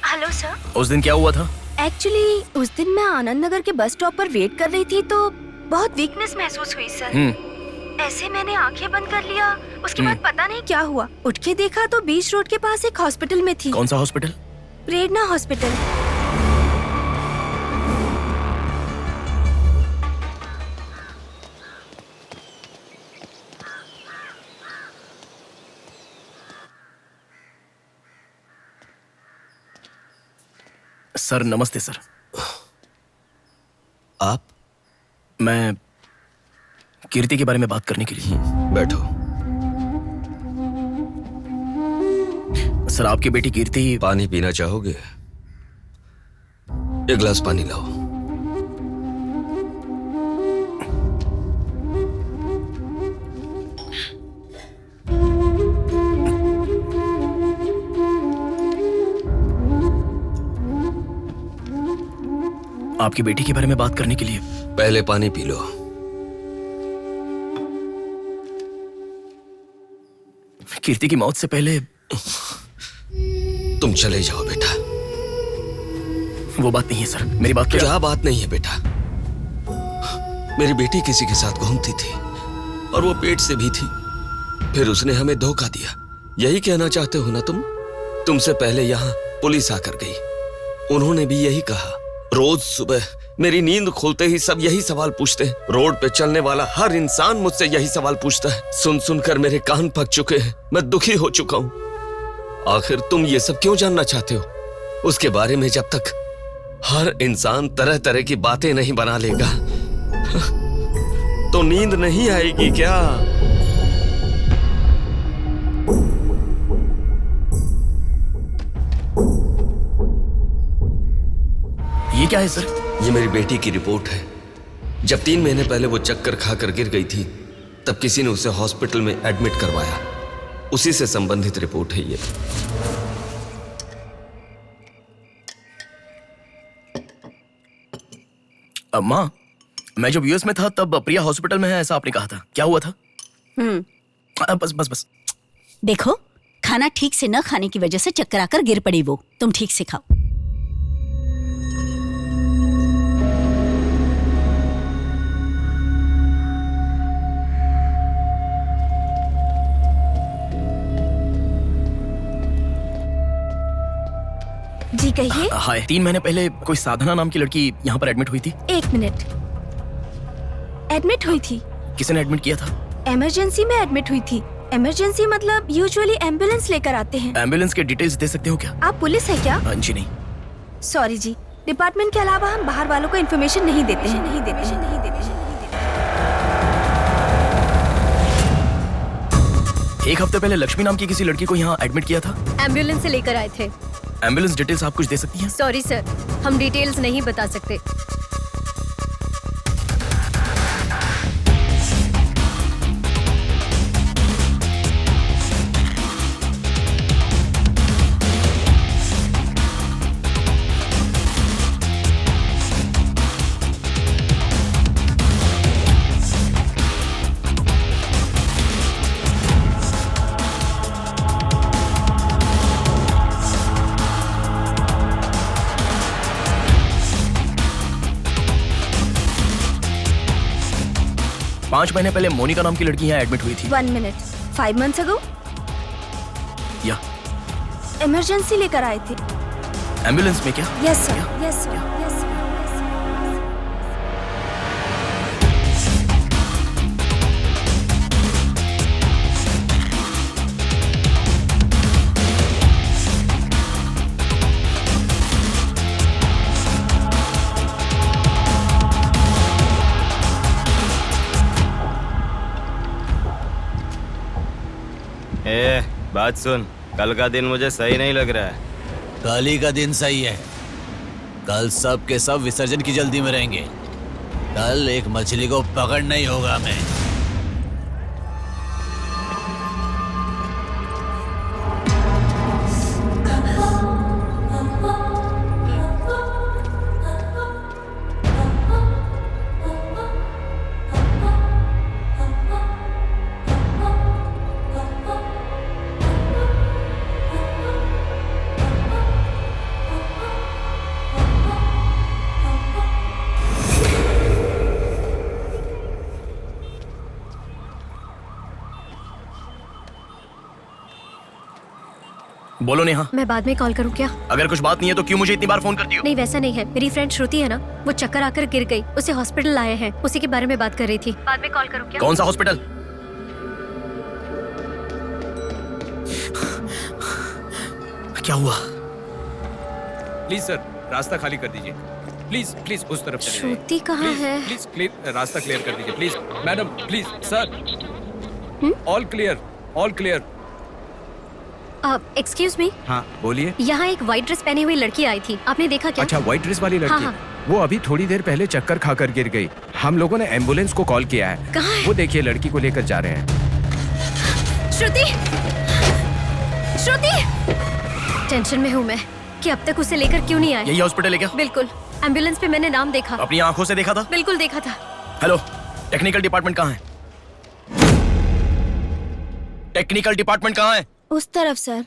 Speaker 14: Hello sir.
Speaker 3: उस दिन क्या हुआ था?
Speaker 14: एक्चुअली उस दिन मैं आनंद नगर के बस स्टॉप पर वेट कर रही थी तो बहुत वीकनेस महसूस हुई सर। ऐसे मैंने आंखें बंद कर लिया। उसके बाद पता नहीं क्या हुआ, उठ के देखा तो बीच रोड के पास एक हॉस्पिटल में थी।
Speaker 3: कौन सा हॉस्पिटल?
Speaker 14: प्रेरणा हॉस्पिटल।
Speaker 3: सर नमस्ते सर।
Speaker 1: आप?
Speaker 3: मैं कीर्ति के बारे में बात करने के लिए।
Speaker 1: बैठो।
Speaker 3: सर आपकी बेटी कीर्ति।
Speaker 1: पानी पीना चाहोगे? एक गिलास पानी लाओ।
Speaker 3: आपकी बेटी के बारे में बात करने के लिए।
Speaker 1: पहले पानी पी लो।
Speaker 3: कीर्ति की मौत से पहले।
Speaker 1: तुम चले जाओ बेटा।
Speaker 3: वो बात नहीं है सर, मेरी बात
Speaker 1: क्या बात नहीं है बेटा? मेरी बेटी किसी के साथ घूमती थी और वो पेट से भी थी, फिर उसने हमें धोखा दिया। यही कहना चाहते हो ना तुम? तुमसे पहले यहाँ पुलिस आकर गई, उन्होंने भी यही कहा। रोज सुबह मेरी नींद खोलते ही सब यही सवाल पूछते हैं। रोड पे चलने वाला हर इंसान मुझसे यही सवाल पूछता है। सुन सुनकर मेरे कान पक चुके हैं, मैं दुखी हो चुका हूं। आखिर तुम ये सब क्यों जानना चाहते हो? उसके बारे में जब तक हर इंसान तरह तरह की बातें नहीं बना लेगा तो नींद नहीं आएगी क्या?
Speaker 3: ये क्या है सर?
Speaker 1: ये मेरी बेटी की रिपोर्ट है। जब 3 महीने पहले वो चक्कर खाकर गिर गई थी, तब किसी ने उसे हॉस्पिटल में एडमिट करवाया। उसी से संबंधित रिपोर्ट है ये।
Speaker 3: माँ, मैं जब यूएस में था तब प्रिया हॉस्पिटल में है ऐसा आपने कहा था, क्या हुआ था? बस बस बस।
Speaker 6: देखो, खाना ठीक से न खाने की वजह से चक्कर आकर गिर पड़ी वो। तुम ठीक से खाओ।
Speaker 14: जी कहिए।
Speaker 3: हाय, 3 महीने पहले कोई साधना नाम की लड़की यहाँ पर एडमिट हुई थी।
Speaker 14: 1 मिनट। एडमिट हुई थी?
Speaker 3: किसने एडमिट किया था?
Speaker 14: इमरजेंसी में एडमिट हुई थी। इमरजेंसी मतलब यूजुअली एम्बुलेंस लेकर आते हैं।
Speaker 3: एम्बुलेंस के डिटेल्स दे सकते हो क्या?
Speaker 14: आप पुलिस है क्या?
Speaker 3: जी नहीं।
Speaker 14: सॉरी जी, डिपार्टमेंट के अलावा हम बाहर वालों को इन्फॉर्मेशन नहीं देते हैं।
Speaker 3: एक हफ्ते पहले लक्ष्मी नाम की किसी लड़की को यहाँ एडमिट किया था।
Speaker 13: एम्बुलेंस से लेकर आए थे।
Speaker 3: एम्बुलेंस डिटेल्स आप कुछ दे सकती हैं?
Speaker 13: सॉरी सर, हम डिटेल्स नहीं बता सकते।
Speaker 3: पांच महीने पहले मोनिका नाम की लड़की यहाँ एडमिट हुई थी।
Speaker 14: 1 मिनट। 5 months ago?
Speaker 3: या
Speaker 14: इमरजेंसी लेकर आए थे।
Speaker 3: एम्बुलेंस में क्या?
Speaker 14: Yes sir, yes sir, yes sir.
Speaker 9: बात सुन, कल का दिन मुझे सही नहीं लग रहा है।
Speaker 18: कल ही का दिन सही है। कल सब के सब विसर्जन की जल्दी में रहेंगे। कल एक मछली को पकड़ना ही होगा हमें।
Speaker 3: बोलो नेहा।
Speaker 13: मैं बाद में कॉल करूं क्या?
Speaker 3: अगर कुछ बात नहीं है तो क्यों मुझे इतनी बार फोन करती हो?
Speaker 13: नहीं, वैसा नहीं है। मेरी फ्रेंड श्रुति है ना, वो चक्कर आकर गिर गई, उसे हॉस्पिटल लाए हैं, उसी के बारे में बात कर रही थी। बाद में कॉल करूं क्या?
Speaker 3: कौन सा हॉस्पिटल? क्या हुआ?
Speaker 15: प्लीज सर, रास्ता खाली कर दीजिए। प्लीज प्लीज उस तरफ चले जाइए।
Speaker 13: श्रुति कहाँ है?
Speaker 15: प्लीज क्लियर, रास्ता क्लियर कर दीजिए please. Madam please sir, all clear, all clear.
Speaker 13: Excuse me.
Speaker 15: हाँ बोलिए।
Speaker 13: यहाँ एक व्हाइट ड्रेस पहनी हुई लड़की आई थी, आपने देखा क्या?
Speaker 15: अच्छा, व्हाइट ड्रेस वाली लड़की।
Speaker 13: हाँ, हाँ।
Speaker 15: वो अभी थोड़ी देर पहले चक्कर खाकर गिर गई। हम लोगों ने एम्बुलेंस को कॉल किया है।
Speaker 13: कहाँ है?
Speaker 15: वो देखिए, लड़की को लेकर जा रहे हैं।
Speaker 13: श्रुति, श्रुति! टेंशन में हूँ मैं कि अब तक उसे लेकर क्यों नहीं आए।
Speaker 3: यही हॉस्पिटल है क्या?
Speaker 13: बिल्कुल। एम्बुलेंस पे मैंने नाम देखा।
Speaker 3: अपनी आंखों से देखा था?
Speaker 13: बिल्कुल देखा था।
Speaker 3: हेलो, टेक्निकल डिपार्टमेंट कहाँ है? टेक्निकल डिपार्टमेंट कहाँ है?
Speaker 14: उस तरफ सर।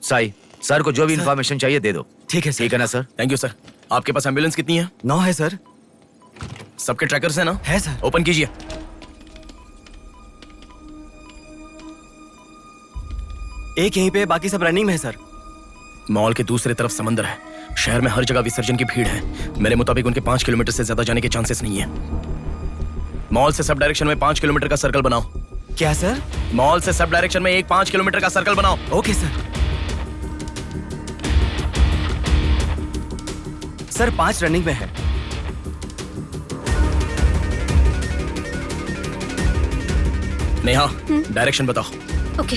Speaker 7: साई, सर को जो भी इंफॉर्मेशन चाहिए दे दो।
Speaker 3: ठीक है सर।
Speaker 7: ठीक है ना सर?
Speaker 3: Thank you sir. आपके पास एम्बुलेंस कितनी है?
Speaker 7: 9 है सर।
Speaker 3: सबके ट्रैकर्स है ना?
Speaker 7: है सर।
Speaker 3: ओपन कीजिए।
Speaker 7: एक यहीं पे, बाकी सब रनिंग में है सर।
Speaker 3: मॉल के दूसरी तरफ समंदर है। शहर में हर जगह विसर्जन की भीड़ है। मेरे मुताबिक उनके 5 किलोमीटर से ज्यादा जाने के चांसेस नहीं है। मॉल से सब डायरेक्शन में 5 किलोमीटर का सर्कल बनाओ।
Speaker 7: क्या सर?
Speaker 3: मॉल से सब डायरेक्शन में एक 5 किलोमीटर का सर्कल बनाओ।
Speaker 7: Okay sir. सर 5 रनिंग में है।
Speaker 3: नेहा, डायरेक्शन बताओ।
Speaker 13: ओके।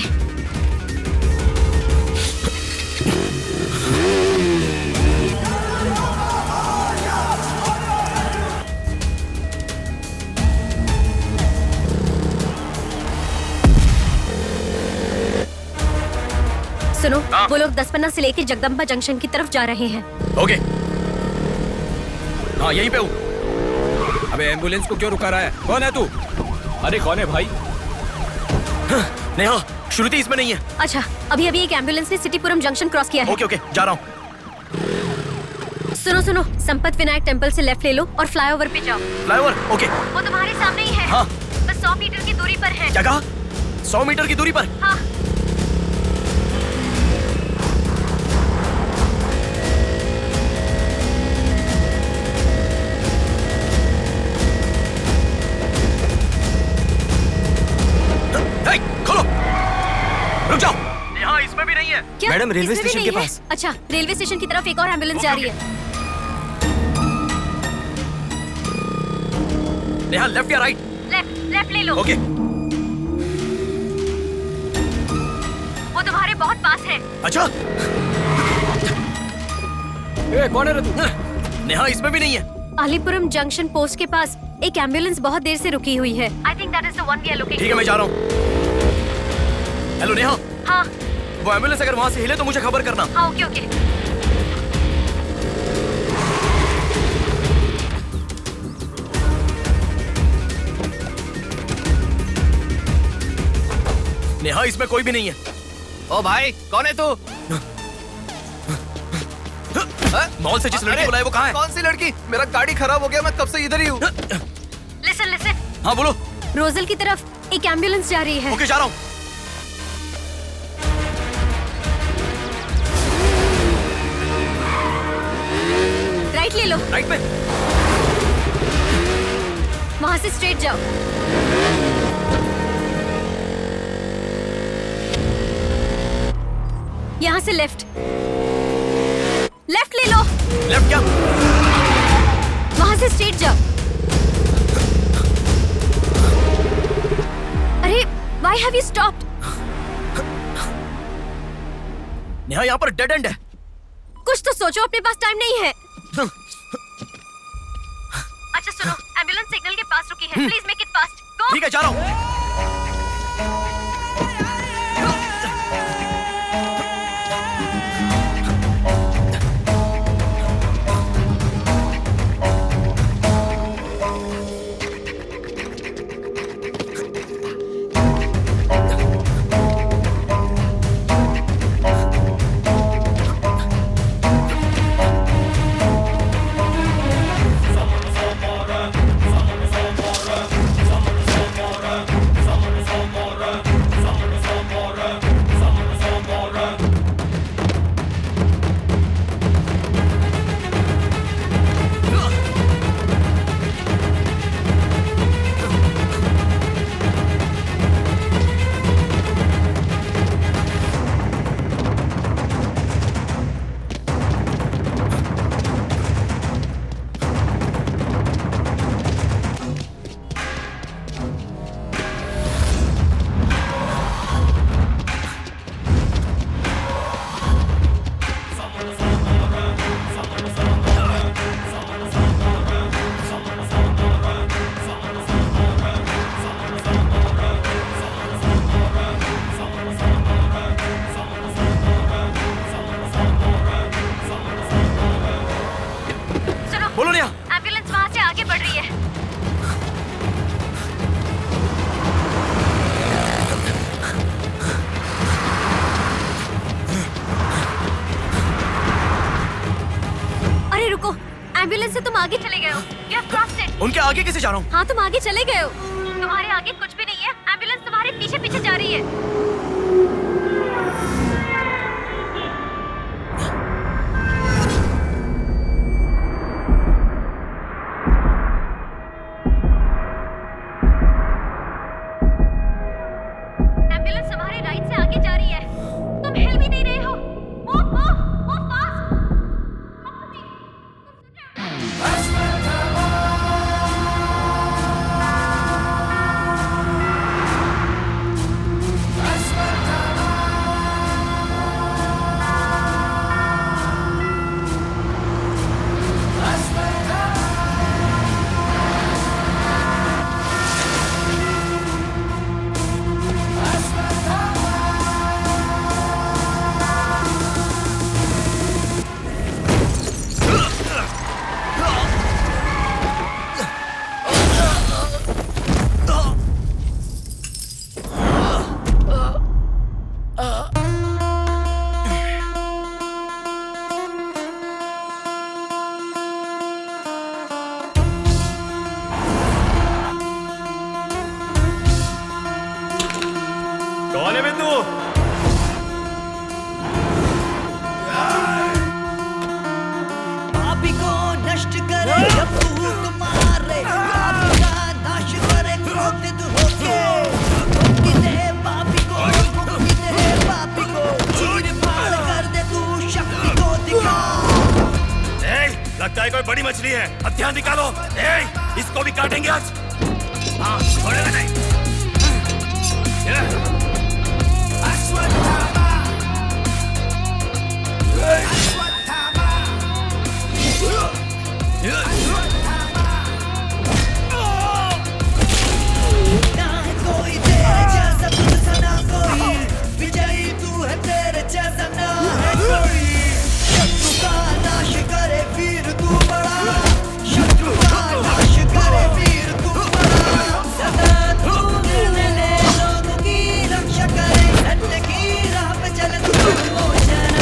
Speaker 13: सुनो, वो लोग 10 से लेके जगदम्बा जंक्शन की तरफ जा रहे हैं।
Speaker 3: ओके, हाँ यहीं पे हूँ।
Speaker 15: अबे एम्बुलेंस को क्यों रुका रहा है? कौन है तू?
Speaker 11: अरे कौन है भाई?
Speaker 3: नेहा, श्रुति इसमें नहीं है।
Speaker 13: अच्छा, अभी अभी एक एम्बुलेंस ने सिटीपुरम जंक्शन क्रॉस किया है।
Speaker 3: ओके ओके, जा रहा हूँ।
Speaker 13: सुनो सुनो, संपत विनायक टेम्पल से लेफ्ट ले लो और फ्लाईओवर पे जाओ।
Speaker 3: फ्लाईओवर? ओके।
Speaker 13: वो तुम्हारे सामने ही है।
Speaker 3: हाँ।
Speaker 13: बस 100 मीटर की दूरी पर है।
Speaker 3: क्या कहा? 100 मीटर की दूरी पर?
Speaker 13: हाँ।
Speaker 3: खोलो, रुक जाओ। यहाँ इसमें भी नहीं है।
Speaker 13: क्या?
Speaker 3: मैडम, रेलवे
Speaker 13: इसमें भी
Speaker 3: स्टेशन
Speaker 13: नहीं
Speaker 3: के
Speaker 13: है?
Speaker 3: पास।
Speaker 13: अच्छा, रेलवे स्टेशन की तरफ एक और एम्बुलेंस जा रही है।
Speaker 3: नेहा, लेफ्ट या राइट?
Speaker 13: लेफ्ट ले लो।
Speaker 3: ओके।
Speaker 13: वो तुम्हारे बहुत पास है।
Speaker 3: अच्छा,
Speaker 11: कौन है तू?
Speaker 3: नेहा, इसमें भी नहीं है।
Speaker 13: अलीपुरम जंक्शन पोस्ट के पास एक एम्बुलेंस बहुत देर से रुकी हुई है। I think that is the one we are looking
Speaker 3: ठीक है, मैं जा रहा हूँ। हेलो नेहा।
Speaker 13: हाँ।
Speaker 3: वो एम्बुलेंस अगर वहाँ से हिले तो मुझे खबर करना।
Speaker 13: हाँ, ओके ओके।
Speaker 3: नेहा, इसमें कोई भी नहीं है।
Speaker 5: ओ भाई, कौन है तू?
Speaker 3: मॉल से जिस लड़की बुलाई वो कहाँ है?
Speaker 5: कौन सी लड़की? मेरा गाड़ी खराब हो गया, मैं कब से इधर ही हूँ।
Speaker 13: लिसन।
Speaker 3: हाँ बोलो।
Speaker 13: रोजल की तरफ एक एम्बुलेंस जा रही है।
Speaker 3: ओके, जा रहा हूँ।
Speaker 13: राइट ले लो।
Speaker 3: राइट पे?
Speaker 13: वहाँ से स्ट्रेट जाओ। यहाँ से लेफ्ट ले लो।
Speaker 3: लेफ्ट क्या?
Speaker 13: वहाँ से स्ट्रेट जाओ। अरे, why have you stopped?
Speaker 3: Neha, यहाँ पर डेड एंड है।
Speaker 13: कुछ तो सोचो, अपने पास टाइम नहीं है। अच्छा सुनो, एम्बुलेंस सिग्नल के पास रुकी है। Please make it fast. Go.
Speaker 3: ठीक है, जा रहा हूँ।
Speaker 13: एम्बुलेंस से तुम आगे चले गए हो। You have crossed it.
Speaker 3: उनके आगे कैसे जा रहा हूँ?
Speaker 13: हाँ, तुम आगे चले गए हो। तुम्हारे आगे कुछ भी नहीं है। एम्बुलेंस तुम्हारे पीछे पीछे जा रही है। एम्बुलेंस तुम्हारे राइट से आगे जा रही है। तुम हिल भी नहीं रहे हो। Move fast.
Speaker 9: जाने में तू।
Speaker 16: पापी को नष्ट करे जब भूत मारे, पापी का नाश करे क्रोधित होके। मुक्ति दे पापी को, मुक्ति दे पापी को, चीर फाड़ कर दे तू शक्ति को दिखा।
Speaker 9: लगता है कोई बड़ी मछली है, अब ध्यान निकालो। इसको भी काटेंगे आज। हाँ, छोड़ेगा नहीं।
Speaker 16: ना है कोई तेरे जैसा, तुझसा ना कोई, विजयी तू है तेरे जैसा ना है कोई। शत्रु का नाश करे वीर तू बड़ा, शत्रु का नाश करे वीर तू बड़ा। सदा तू निर्णय ले लोगों की रक्षा करे, सत्य की राह पे चले तू निर्मोचन।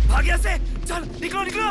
Speaker 9: भाग यहाँ से, चल निकलो निकलो।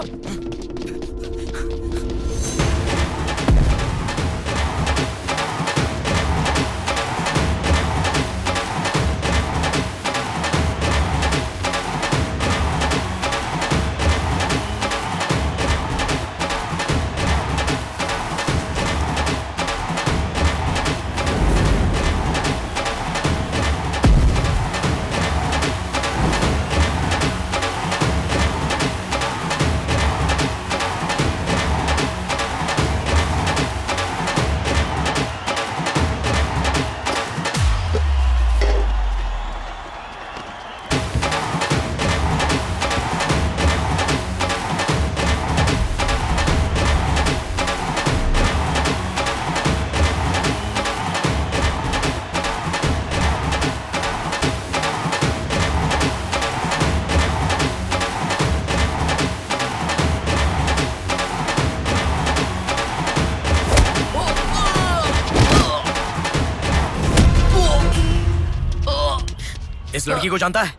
Speaker 3: इस लड़की को जानता है?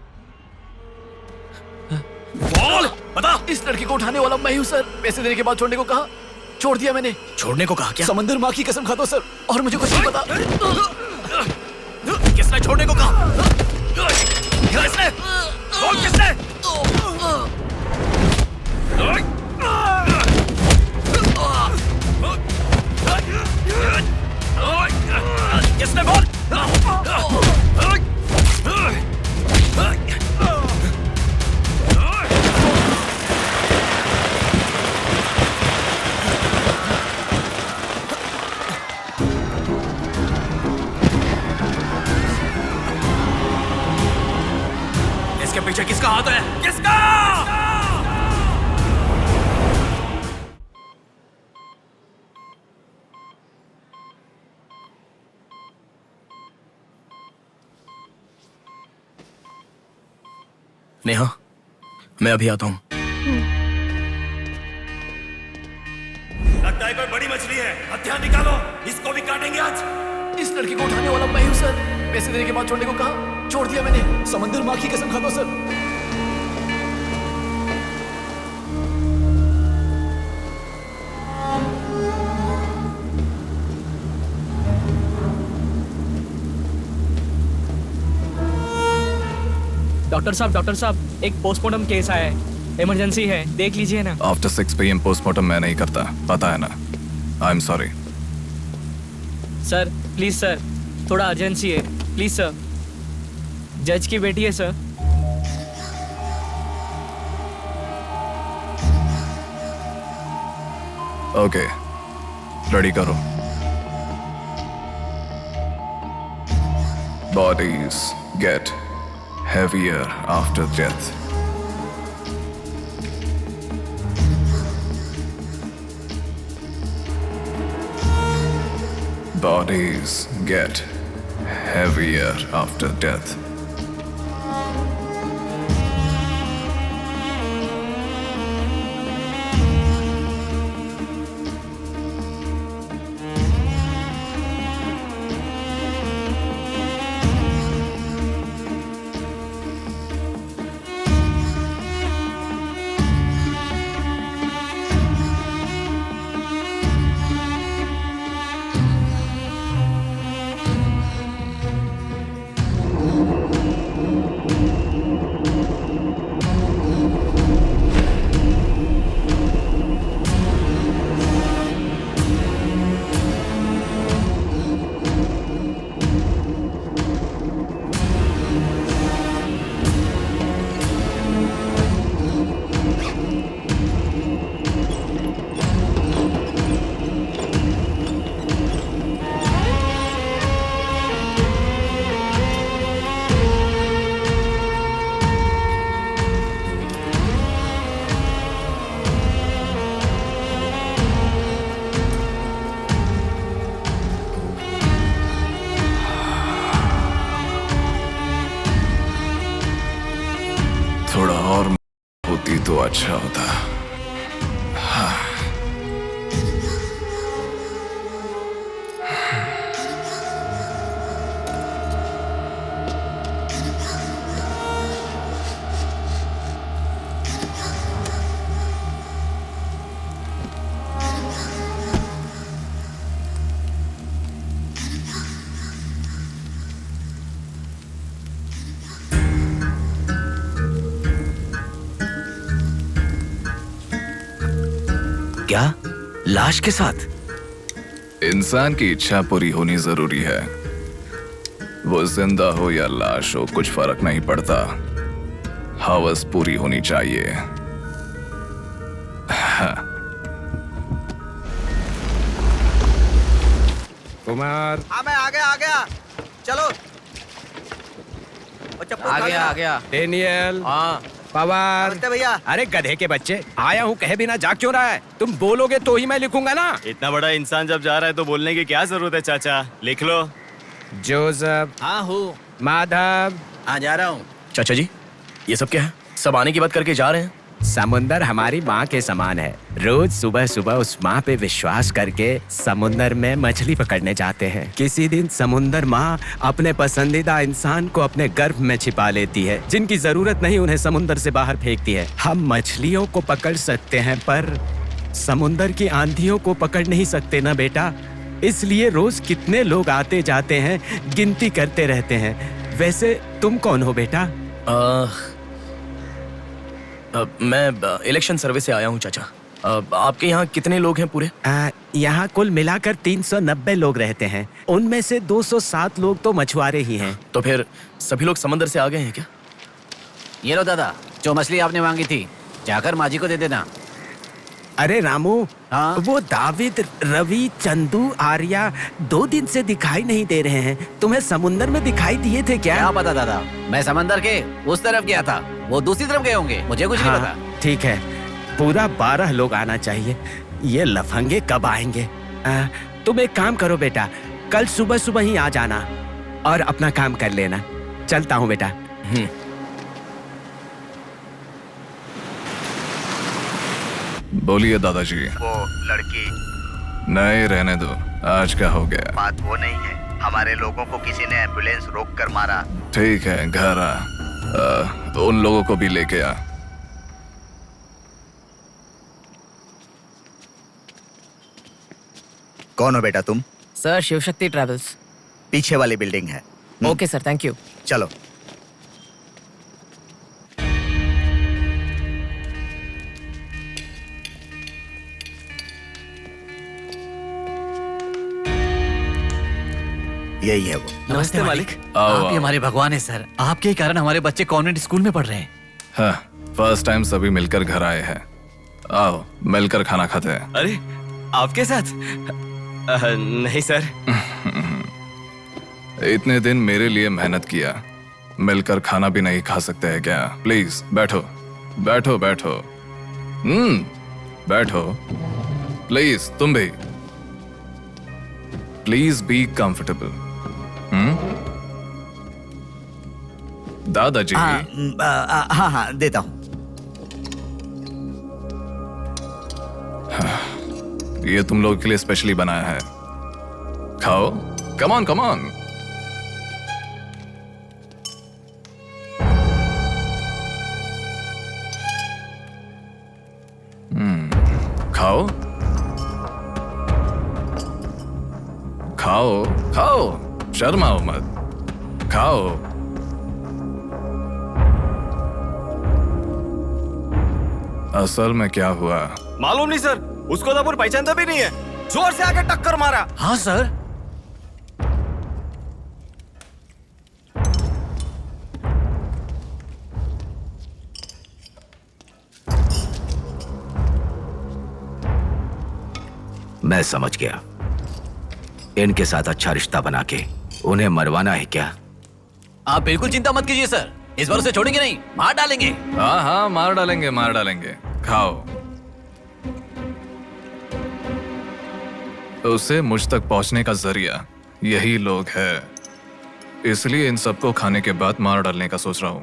Speaker 3: बोल, बता।
Speaker 7: इस लड़की को उठाने वाला मैं हूँ सर। पैसे देने के बाद छोड़ने को कहा, छोड़ दिया मैंने।
Speaker 3: छोड़ने को कहा क्या?
Speaker 7: समंदर माँ की कसम खाता हूँ सर, और मुझे कुछ नहीं पता।
Speaker 3: किसने छोड़ने को कहा? किसने? बोल किसने? किसने? बोल। इसके पीछे किसका हाथ है? किसका? नेहा, मैं अभी आता हूं।
Speaker 9: लगता है कोई बड़ी मछली है, हथियार निकालो, इसको भी काटेंगे आज।
Speaker 7: इस लड़की को उठाने वाला मैं हूँ सर। पैसे देने के बाद छोड़ने को कहा, छोड़ दिया मैंने। समंदर माँ की कसम खाता हूँ सर।
Speaker 11: डॉक्टर साहब, एक पोस्टमार्टम केस आया है, इमरजेंसी है, देख लीजिए ना।
Speaker 5: आफ्टर 6 PM पोस्टमार्टम मैं नहीं करता, पता है ना। I am sorry
Speaker 11: sir, please sir, थोड़ा अर्जेंसी है, प्लीज सर। जज की बेटी है सर।
Speaker 5: ओके, रेडी करो। Bodies get heavier after death. Bodies get heavier after death.
Speaker 19: थोड़ा और होती तो अच्छा होता। हाँ।
Speaker 15: क्या? लाश के साथ?
Speaker 19: इंसान की इच्छा पूरी होनी जरूरी है। वो जिंदा हो या लाश हो, कुछ फर्क नहीं पड़ता। हवस पूरी होनी चाहिए। हाँ।
Speaker 15: कुमार।
Speaker 8: हाँ मैं आ गया। चलो।
Speaker 15: आ गया। डेनियल। हाँ। पवार।
Speaker 8: भैया।
Speaker 15: अरे गधे के बच्चे, आया हूँ कहे बिना जा क्यों रहा है? तुम बोलोगे तो ही मैं लिखूंगा ना।
Speaker 10: इतना बड़ा इंसान जब जा रहा है तो बोलने की क्या जरूरत है चाचा? लिख लो।
Speaker 15: जोसेफ।
Speaker 18: हाँ हूँ।
Speaker 15: माधव।
Speaker 18: हाँ जा रहा हूँ।
Speaker 3: चाचा जी, ये सब क्या है? सब आने की बात करके जा रहे हैं।
Speaker 15: समुंदर हमारी माँ के समान है। रोज सुबह सुबह उस माँ पे विश्वास करके समुंदर में मछली पकड़ने जाते हैं। किसी दिन समुंदर माँ अपने पसंदीदा इंसान को अपने गर्भ में छिपा लेती है। जिनकी जरूरत नहीं उन्हें समुंदर से बाहर फेंकती है। हम मछलियों को पकड़ सकते हैं पर समुंदर की आंधियों को पकड़ नहीं सकते ना बेटा। इसलिए रोज कितने लोग आते जाते हैं, गिनती करते रहते हैं। वैसे तुम कौन हो बेटा?
Speaker 3: मैं इलेक्शन सर्वे से आया हूँ चाचा। आपके यहाँ कितने लोग हैं पूरे?
Speaker 15: यहाँ कुल मिलाकर 390 लोग रहते हैं। उनमें से 207 लोग तो मछुआरे ही हैं।
Speaker 3: तो फिर सभी लोग समंदर से आ गए हैं क्या?
Speaker 18: ये लो दादा, जो मछली आपने मांगी थी, जाकर माँ जी को दे देना।
Speaker 15: अरे रामू, वो दाविद, रवि, चंदू, आर्या 2 दिन से दिखाई नहीं दे रहे हैं। तुम्हें समुंदर में दिखाई दिए थे क्या?
Speaker 18: क्या पता दादा, मैं समंदर के उस तरफ गया था, वो दूसरी तरफ गए होंगे, मुझे कुछ नहीं पता।
Speaker 15: ठीक है, पूरा 12 लोग आना चाहिए। ये लफंगे कब आएंगे? तुम एक काम करो बेटा, कल सुबह सुबह ही आ जाना और अपना काम कर लेना। चलता हूँ बेटा।
Speaker 19: बोलिए दादाजी।
Speaker 8: वो लड़की।
Speaker 19: नहीं रहने दो, आज का हो गया।
Speaker 8: बात वो नहीं है, हमारे लोगों को किसी ने एम्बुलेंस रोक कर मारा।
Speaker 19: ठीक है, घर आ। उन लोगों को भी लेके आ।
Speaker 8: कौन हो बेटा तुम?
Speaker 11: Sir, Shivshakti travels.
Speaker 8: पीछे वाली बिल्डिंग है।
Speaker 11: Okay sir, thank you.
Speaker 8: चलो। यही है वो।
Speaker 18: नमस्ते मालिक। आप ही हमारे भगवान है सर। आपके ही कारण हमारे बच्चे कॉन्वेंट स्कूल में पढ़ रहे हैं।
Speaker 19: हाँ, फर्स्ट टाइम सभी मिलकर घर आए हैं। आओ मिलकर खाना खाते हैं।
Speaker 10: अरे आपके साथ? नहीं सर।
Speaker 19: इतने दिन मेरे लिए मेहनत किया, मिलकर खाना भी नहीं खा सकते हैं क्या? प्लीज बैठो बैठो बैठो। बैठो प्लीज। तुम भी प्लीज बी कंफर्टेबल। दादाजी।
Speaker 8: हाँ देता हूँ।
Speaker 19: ये तुम लोगों के लिए स्पेशली बनाया है, खाओ। Come on come on. खाओ खाओ खाओ, शर्माओ मत, खाओ। असल में क्या हुआ
Speaker 10: मालूम नहीं सर, उसको तो अपन पहचानता भी नहीं है। जोर से आके टक्कर मारा।
Speaker 18: हाँ सर।
Speaker 15: मैं समझ गया। इनके साथ अच्छा रिश्ता बना के उन्हें मरवाना है क्या?
Speaker 18: आप बिल्कुल चिंता मत कीजिए सर, इस बार उसे छोड़ेंगे नहीं, मार डालेंगे।
Speaker 19: हाँ हाँ, मार डालेंगे मार डालेंगे। खाओ। उसे मुझ तक पहुंचने का जरिया यही लोग है, इसलिए इन सबको खाने के बाद मार डालने का सोच रहा हूं।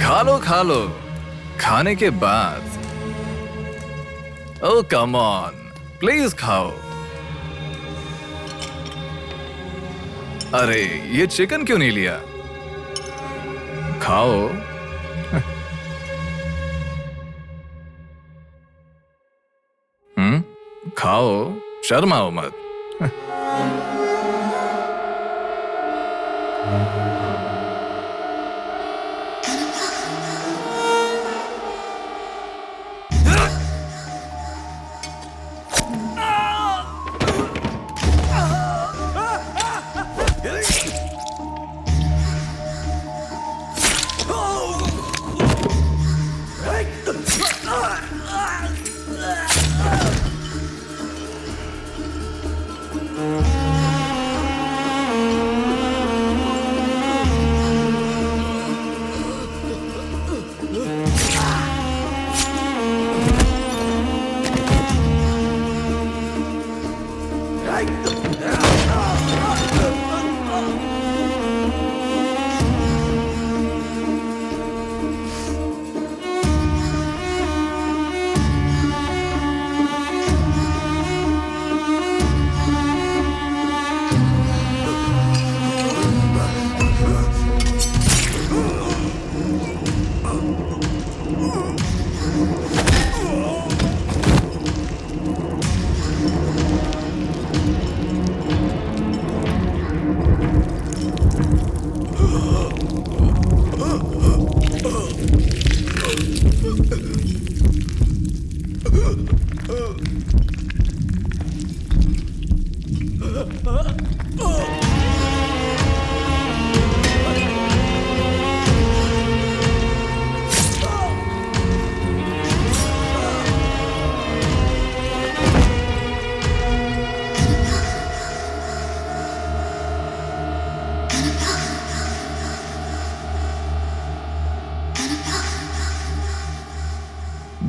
Speaker 19: खा लो खाने के बाद। ओ कम ऑन, प्लीज खाओ। अरे ये चिकन क्यों नहीं लिया? खाओ। खाओ, शर्माओ मत।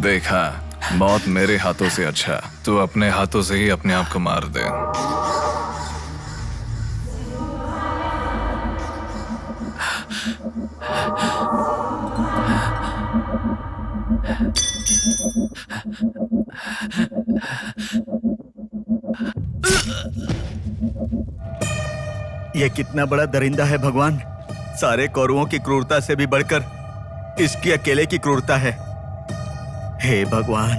Speaker 19: देखा, मौत मेरे हाथों से अच्छा तू अपने हाथों से ही अपने आप को मार दे।
Speaker 8: ये कितना बड़ा दरिंदा है भगवान। सारे कौरवों की क्रूरता से भी बढ़कर इसकी अकेले की क्रूरता है। हे भगवान।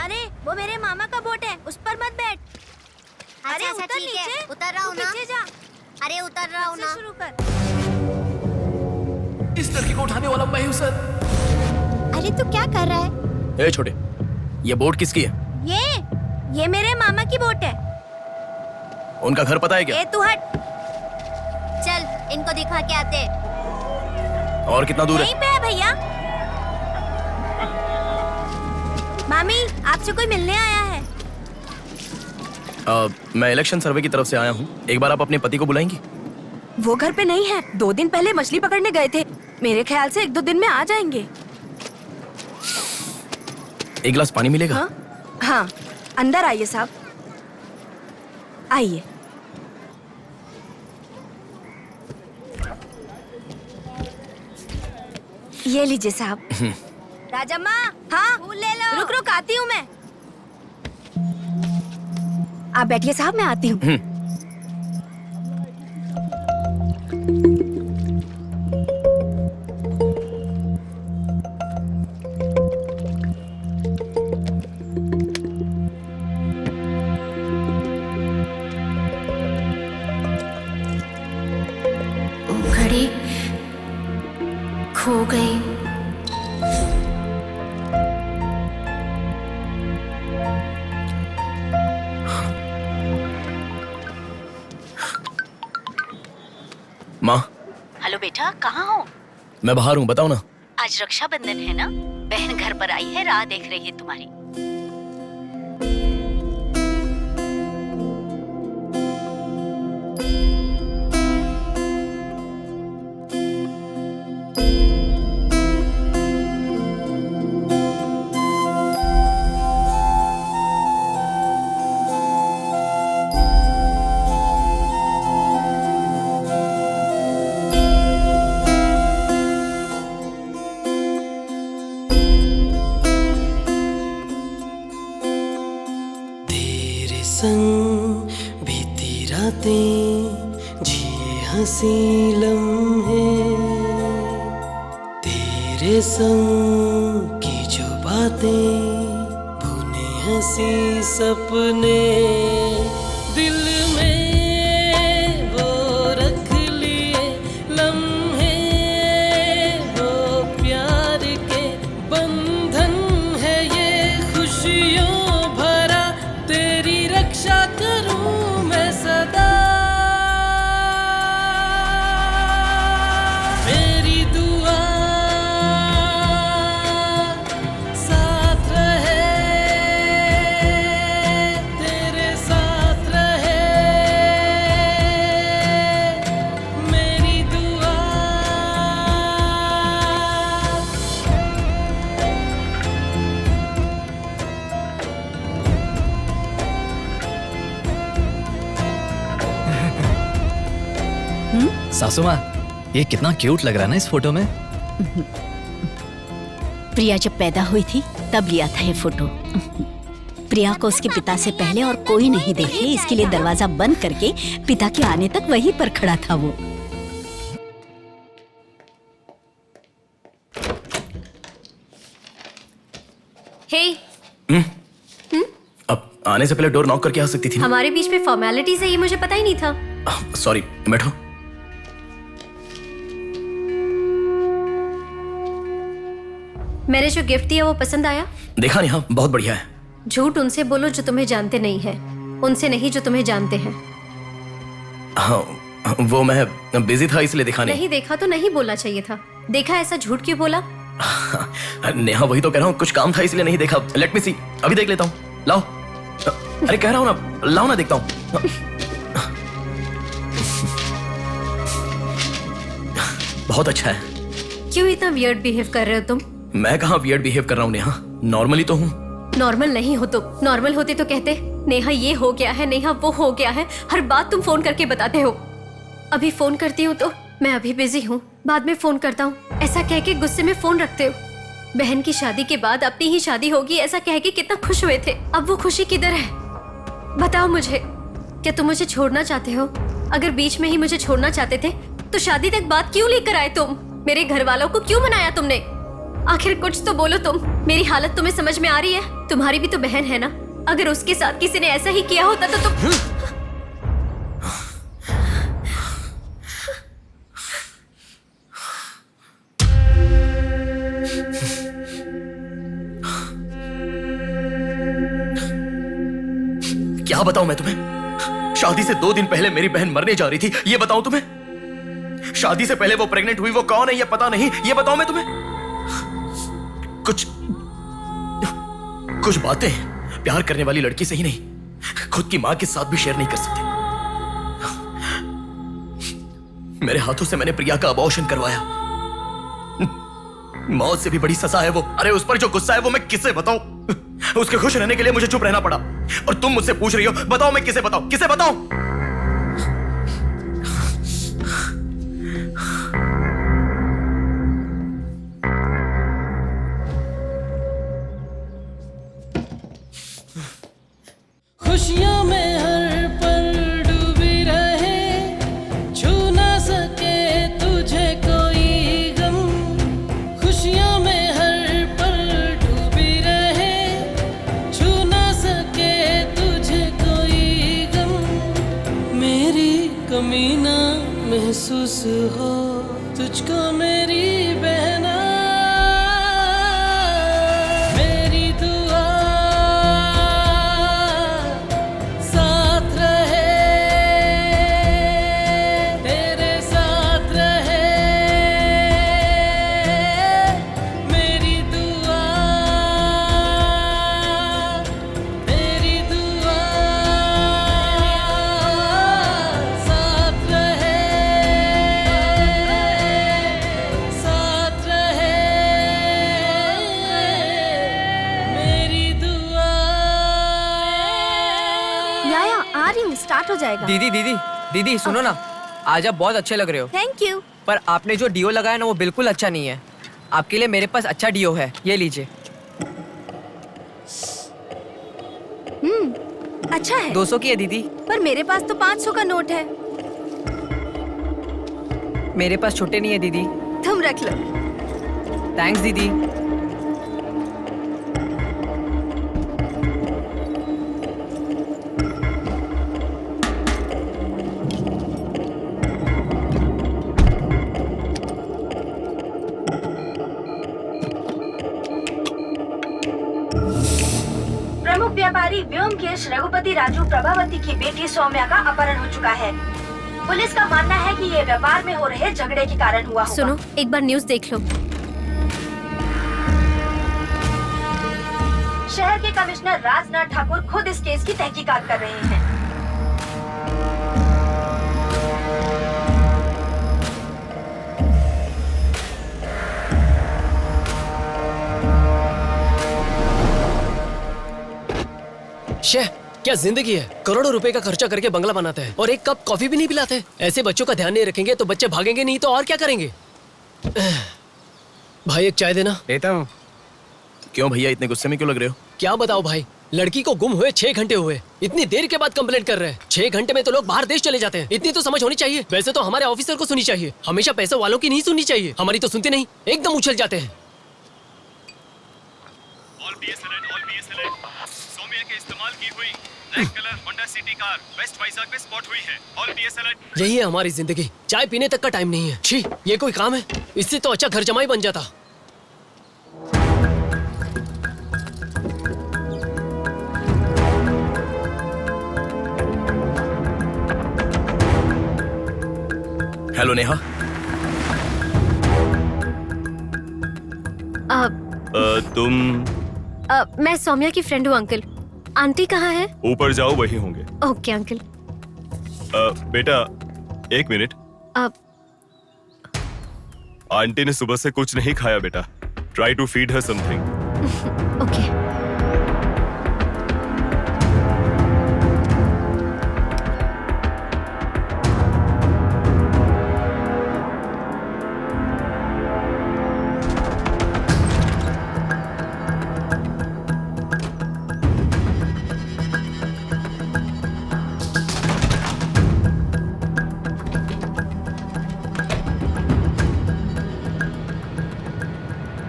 Speaker 14: अरे वो मेरे मामा का बोट है, उस पर मत बैठ। अरे
Speaker 4: अच्छा,
Speaker 14: उतर
Speaker 4: ठीक है,
Speaker 14: नीचे,
Speaker 4: उतर रहा हूँ ना।
Speaker 14: नीचे जा।
Speaker 4: अरे उतर रहा हूँ ना।
Speaker 14: शुरू कर।
Speaker 3: इस लड़की को उठाने वाला मैं हूँ सर।
Speaker 14: अरे तू क्या कर रहा है?
Speaker 3: ए छोटे, ये बोट किसकी है?
Speaker 14: ये मेरे मामा की बोट है।
Speaker 3: उनका घर पता है क्या?
Speaker 14: ए तू हट।
Speaker 4: चल इनको दिखा के आते।
Speaker 3: और कितना दूर है?
Speaker 14: यहीं पे है भैया। मामी आपसे कोई मिलने आया है।
Speaker 3: मैं इलेक्शन सर्वे की तरफ से आया हूँ। एक बार आप अपने पति को बुलाएंगी?
Speaker 17: वो घर पे नहीं है, 2 दिन पहले मछली पकड़ने गए थे। मेरे ख्याल से 1-2 दिन में आ जाएंगे।
Speaker 3: एक गिलास पानी मिलेगा?
Speaker 17: हाँ, अंदर आइए साहब, आइए। ये लीजिए साहब।
Speaker 14: राजम्मा,
Speaker 17: हाँ
Speaker 14: फूल ले लो।
Speaker 17: रुक रुक आती हूँ मैं। आप बैठिए साहब, मैं आती हूँ।
Speaker 12: घड़ी खो गई।
Speaker 3: माँ,
Speaker 6: हेलो बेटा, कहाँ हो?
Speaker 3: मैं बाहर हूँ, बताओ ना।
Speaker 6: आज रक्षाबंधन है ना, बहन घर पर आई है, राह देख रही है तुम्हारी।
Speaker 16: बीती रातें जिए हंसी लम्हे, तेरे संग की जो बातें बुने हंसी सपने, दिल में वो रख लिए लम्हे, वो प्यार के बंधन है ये खुशियों भरा, तेरी रक्षा करूं मैं सदा, मेरी दुआ साथ रहे, तेरे साथ रहे, मेरी दुआ।
Speaker 5: सासू माँ, ये कितना क्यूट लग रहा है ना इस फोटो में।
Speaker 6: प्रिया जब पैदा हुई थी तब लिया था ये फोटो। प्रिया को उसके पिता से पहले और कोई नहीं देखे, इसके लिए दरवाजा बंद करके पिता के आने तक वहीं पर खड़ा था वो।
Speaker 13: हे,
Speaker 3: अब आने से पहले डोर नॉक करके आ सकती थी ना?
Speaker 13: हमारे बीच में फॉर्मेलिटीज है, ये मुझे पता ही नहीं था।
Speaker 3: सॉरी, बैठो।
Speaker 13: मैंने जो गिफ्ट दिया वो पसंद आया?
Speaker 3: देखा नहीं? हाँ, बहुत बढ़िया है।
Speaker 13: झूठ उनसे बोलो जो तुम्हें जानते नहीं है, उनसे नहीं जो तुम्हें जानते हैं।
Speaker 3: हाँ, वो मैं बिजी था इसलिए देखा नहीं।
Speaker 13: नहीं देखा तो नहीं बोलना चाहिए था। देखा, ऐसा झूठ क्यों बोला?
Speaker 3: नेहा, वही तो कह रहा हूँ, कुछ काम था इसलिए नहीं देखा। लेट मी सी, अभी देख लेता हूँ। लाओ। अरे कह रहा हूँ ना, लाओ ना, देखता हूँ। बहुत अच्छा है।
Speaker 13: क्यों इतना वियर्ड बिहेव कर रहे हो तुम?
Speaker 3: मैं कहाँ वियर्ड बिहेव कर रहा हूँ नेहा, नॉर्मली तो हूँ।
Speaker 13: नॉर्मल नहीं हो तुम। नॉर्मल होते तो कहते नेहा ये हो गया है, नेहा वो हो गया है। हर बात तुम फोन करके बताते हो। अभी फोन करती हूँ तो मैं अभी बिजी हूँ, बाद में फोन करता हूँ, ऐसा कह के गुस्से में फोन रखते हो। बहन की शादी के बाद अपनी ही शादी होगी ऐसा कह के कितना खुश हुए थे, अब वो खुशी किधर है? बताओ मुझे, क्या तुम मुझे छोड़ना चाहते हो? अगर बीच में ही मुझे छोड़ना चाहते थे तो शादी तक बात क्यों लेकर आए तुम? मेरे घर वालों को क्यों मनाया तुमने? आखिर कुछ तो बोलो तुम। मेरी हालत तुम्हें समझ में आ रही है? तुम्हारी भी तो बहन है ना, अगर उसके साथ किसी ने ऐसा ही किया होता तो तुम
Speaker 3: क्या बताऊं मैं तुम्हें? शादी से 2 दिन पहले मेरी बहन मरने जा रही थी, ये बताऊं तुम्हें? शादी से पहले वो प्रेग्नेंट हुई, वो कौन है ये पता नहीं, ये बताऊं मैं तुम्हें? कुछ बातें प्यार करने वाली लड़की से ही नहीं, खुद की मां के साथ भी शेयर नहीं कर सकते। मेरे हाथों से मैंने प्रिया का अबॉर्शन करवाया। मौत से भी बड़ी सजा है वो। अरे उस पर जो गुस्सा है वो मैं किसे बताऊं? उसके खुश रहने के लिए मुझे चुप रहना पड़ा, और तुम मुझसे पूछ रही हो बताओ मैं किसे बताऊं, किसे बताऊं?
Speaker 16: खुशियों में हर पल डूबी रहे, छू ना सके तुझे कोई गम। खुशियों में हर पल डूबी रहे, छू ना सके तुझे कोई गम। मेरी कमी ना महसूस हो तुझको मेरी बहना, मेरी दुआ साथ रहे, तेरे साथ रहे, मेरी दुआ, मेरी दुआ साथ रहे, साथ रहे, मेरी दुआ।
Speaker 17: याया आ रही हूँ, स्टार्ट हो जाएगा।
Speaker 11: दीदी दीदी दीदी सुनो ना, आज आप बहुत अच्छे लग रहे हो।
Speaker 17: Thank you.
Speaker 11: पर आपने जो डियो लगाया ना वो बिल्कुल अच्छा नहीं है। आपके लिए मेरे पास अच्छा डियो है, ये लीजिए।
Speaker 17: अच्छा है।
Speaker 11: 200 की है दीदी।
Speaker 17: पर मेरे पास तो 500 का नोट है।
Speaker 11: मेरे पास छोटे नहीं है दीदी।
Speaker 17: तुम रख लो।
Speaker 11: थैंक्स दीदी।
Speaker 17: प्रमुख व्यापारी व्योमकेश रघुपति राजू प्रभावती की बेटी सौम्या का अपहरण हो चुका है। पुलिस का मानना है कि ये व्यापार में हो रहे झगड़े के कारण हुआ होगा।
Speaker 13: सुनो, एक बार न्यूज़ देख लो।
Speaker 17: शहर के कमिश्नर राजनाथ ठाकुर खुद इस केस की तहकीकात कर रहे हैं।
Speaker 11: शे, क्या जिंदगी है। करोड़ों रुपए का खर्चा करके बंगला बनाते हैं और एक कप कॉफी भी नहीं पिलाते। ऐसे बच्चों का ध्यान नहीं रखेंगे तो बच्चे भागेंगे नहीं तो और क्या करेंगे। भाई एक चाय देना।
Speaker 3: देता हूँ। क्यों भैया इतने गुस्से में क्यों लग रहे हो?
Speaker 11: क्या बताओ भाई, लड़की को गुम हुए 6 घंटे हुए, इतनी देर के बाद कंप्लेंट कर रहे हैं। 6 घंटे में तो लोग बाहर देश चले जाते हैं। इतनी तो समझ होनी चाहिए। वैसे तो हमारे ऑफिसर को सुनी चाहिए, हमेशा पैसे वालों की नहीं सुननी चाहिए। हमारी तो सुनते नहीं, एकदम उछल जाते हैं।
Speaker 9: सोम्या के इस्तेमाल की हुई black colour Honda City car west Vizag में स्पॉट हुई है। All PS alert.
Speaker 11: यही है हमारी जिंदगी। चाय पीने तक का टाइम नहीं है। छी, ये कोई काम है? इससे तो अच्छा घर जमाई बन जाता।
Speaker 3: हेलो नेहा।
Speaker 9: तुम?
Speaker 13: मैं सौम्या की फ्रेंड हूँ अंकल। आंटी कहाँ है?
Speaker 9: ऊपर जाओ, वही होंगे।
Speaker 13: Okay uncle.
Speaker 9: बेटा एक मिनट। आंटी ने सुबह से कुछ नहीं खाया बेटा। Try to feed her something.
Speaker 13: Okay.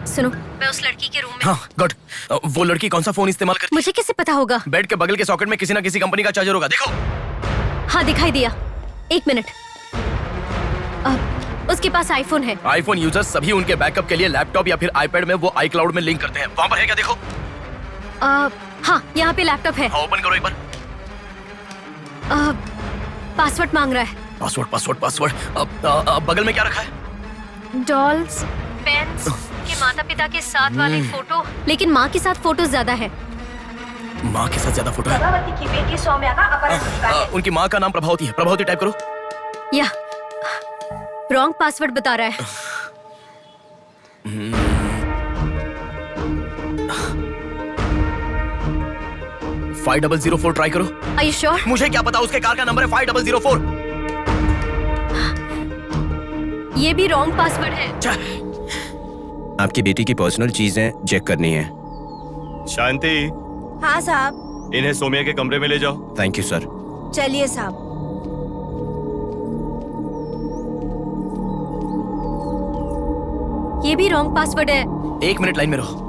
Speaker 13: सुनो, मैं उस लड़की के रूम में।
Speaker 3: हाँ गुड। वो लड़की कौन सा फोन इस्तेमाल करती है?
Speaker 13: मुझे कैसे पता होगा?
Speaker 3: बेड के बगल के सॉकेट में किसी ना किसी कंपनी का चार्जर होगा, देखो।
Speaker 13: हाँ दिखाई दिया। 1 मिनट। उसके पास आईफोन है।
Speaker 3: आईफोन यूजर्स सभी उनके बैकअप के लिए लैपटॉप या फिर आईपैड में वो iCloud में लिंक करते हैं। वहाँ पर है क्या, देखो।
Speaker 13: हाँ, यहाँ पे लैपटॉप है।
Speaker 3: हाँ, ओपन करो एक बार।
Speaker 13: पासवर्ड मांग रहा है।
Speaker 3: पासवर्ड। बगल में क्या रखा है?
Speaker 13: डॉल्स, पेन्स, के माता पिता के साथ वाले फोटो। लेकिन माँ के साथ फोटो ज्यादा है।
Speaker 3: माँ के साथ ज्यादा फोटो है?
Speaker 17: प्रभावती की बेटी सौम्या का अपहरण हो चुका है।
Speaker 3: उनकी माँ का नाम प्रभावती है। प्रभावती टाइप करो।
Speaker 13: या रॉन्ग पासवर्ड बता रहा है।
Speaker 3: 5004 ट्राई करो।
Speaker 13: Are you sure?
Speaker 3: मुझे क्या पता, उसके कार का नंबर है 5004।
Speaker 13: ये भी रॉन्ग पासवर्ड है।
Speaker 15: आपकी बेटी की पर्सनल चीजें चेक करनी है।
Speaker 9: शांति,
Speaker 17: हाँ साहब।
Speaker 9: इन्हें सोम्या के कमरे में ले जाओ।
Speaker 15: Thank you sir.
Speaker 17: चलिए साहब।
Speaker 13: ये भी रॉन्ग पासवर्ड है।
Speaker 3: 1 मिनट लाइन में रहो।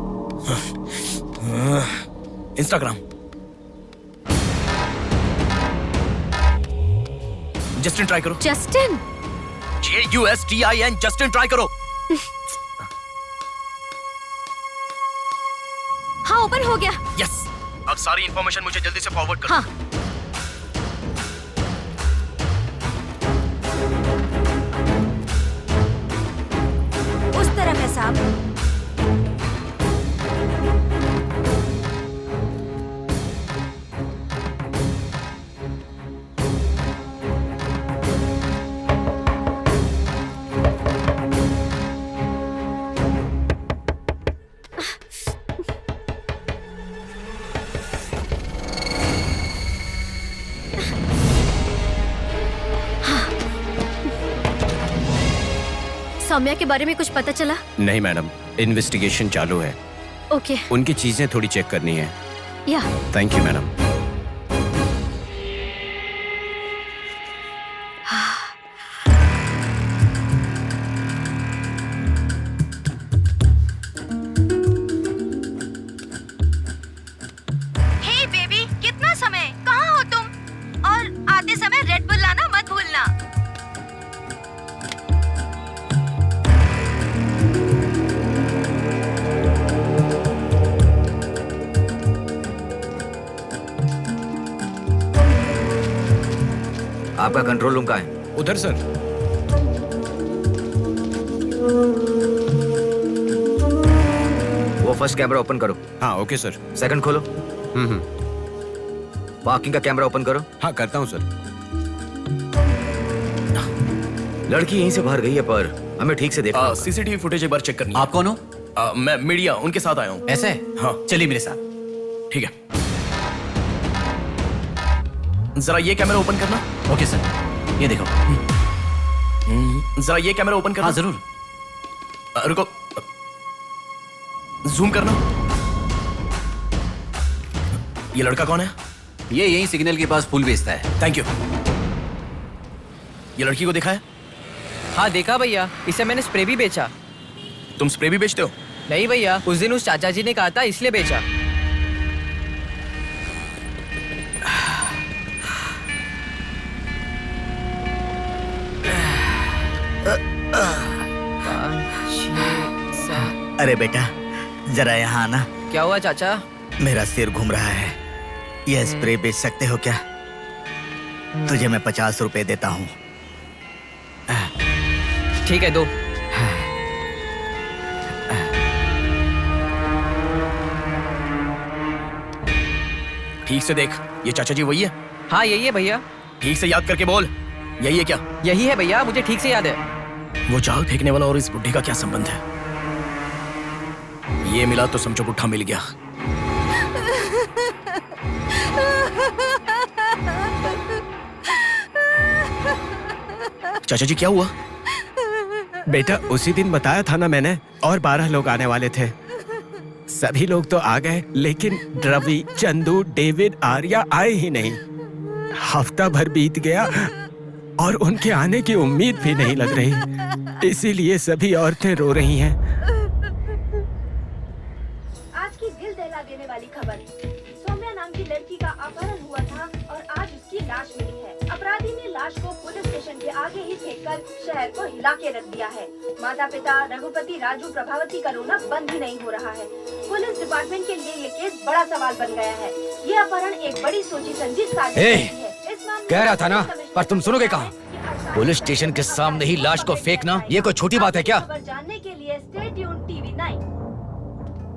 Speaker 3: इंस्टाग्राम। जस्टिन ट्राई करो।
Speaker 13: जस्टिन?
Speaker 3: JUSTIN, जस्टिन ट्राई करो।
Speaker 13: हाँ, ओपन हो गया।
Speaker 3: यस। अब सारी इंफॉर्मेशन मुझे जल्दी से फॉरवर्ड करो।
Speaker 13: हाँ।
Speaker 17: उस तरफ है साहब।
Speaker 13: सौम्या के बारे में कुछ पता चला?
Speaker 15: नहीं मैडम, इन्वेस्टिगेशन चालू है।
Speaker 13: ओके।
Speaker 15: उनकी चीजें थोड़ी चेक करनी है।
Speaker 13: या।
Speaker 15: Thank you madam.
Speaker 7: आपका कंट्रोल रूम कहाँ है?
Speaker 15: उधर सर।
Speaker 7: वो फर्स्ट कैमरा ओपन करो।
Speaker 15: हाँ ओके सर।
Speaker 7: सेकंड खोलो। पार्किंग का कैमरा ओपन करो।
Speaker 15: हाँ करता हूँ सर।
Speaker 7: लड़की यहीं से बाहर गई है पर हमें ठीक से देखना होगा।
Speaker 3: सीसीटीवी फुटेज एक बार चेक करनी है।
Speaker 18: आप कौन हो?
Speaker 3: मैं मीडिया, उनके साथ आया हूँ।
Speaker 18: ऐसे?
Speaker 3: हाँ
Speaker 18: चलिए मेरे साथ।
Speaker 3: ठीक है, जरा ये कैमरा ओपन करना।
Speaker 18: ओके सर, ये देखो।
Speaker 3: जरा ये कैमरा ओपन करना।
Speaker 18: हाँ जरूर।
Speaker 3: रुको, जूम करना। ये लड़का कौन है?
Speaker 18: ये यही सिग्नल के पास फूल बेचता है।
Speaker 3: Thank you. ये लड़की को देखा है?
Speaker 20: हाँ देखा भैया, इसे मैंने स्प्रे भी बेचा।
Speaker 3: तुम स्प्रे भी बेचते हो?
Speaker 20: नहीं भैया, उस दिन उस चाचा जी ने कहा था इसलिए बेचा।
Speaker 8: अरे बेटा जरा यहाँ आना।
Speaker 20: क्या हुआ चाचा?
Speaker 8: मेरा सिर घूम रहा है। यह स्प्रे बेच सकते हो क्या? तुझे मैं 50 रुपए देता हूँ।
Speaker 20: ठीक है, दो।
Speaker 3: ठीक से देख, ये चाचा जी वही है?
Speaker 20: हाँ यही है भैया।
Speaker 3: ठीक से याद करके बोल, यही है क्या?
Speaker 20: यही है भैया, मुझे ठीक से याद है।
Speaker 3: वो जाल फेंकने वाला और इस बुढ़ी का क्या संबंध है? ये मिला तो समझो पुट्ठा मिल गया। चाचा जी क्या हुआ?
Speaker 15: बेटा उसी दिन बताया था ना मैंने, और 12 लोग आने वाले थे। सभी लोग तो आ गए लेकिन रवि, चंदू, डेविड, आर्या आए ही नहीं। हफ्ता भर बीत गया और उनके आने की उम्मीद भी नहीं लग रही। इसीलिए सभी औरतें रो रही हैं।
Speaker 17: आज की दिल दहला देने वाली खबर। सौम्या नाम की लड़की का अपहरण हुआ था और आज उसकी लाश मिली है। अपराधी ने लाश को पुलिस स्टेशन के आगे ही फेंककर शहर को हिला के रख दिया है। माता पिता रघुपति, राजू, प्रभावती का रोना बंद ही नहीं हो रहा है। पुलिस डिपार्टमेंट के लिए ये केस बड़ा सवाल बन गया है। ये अपहरण एक बड़ी सोची समझी साजिश है।
Speaker 7: कह रहा था ना, पर तुम सुनोगे कहाँ? पुलिस स्टेशन के सामने ही लाश को फेंकना ये कोई छोटी बात है क्या?
Speaker 17: खबर जानने के लिए स्टे ट्यून टीवी 9।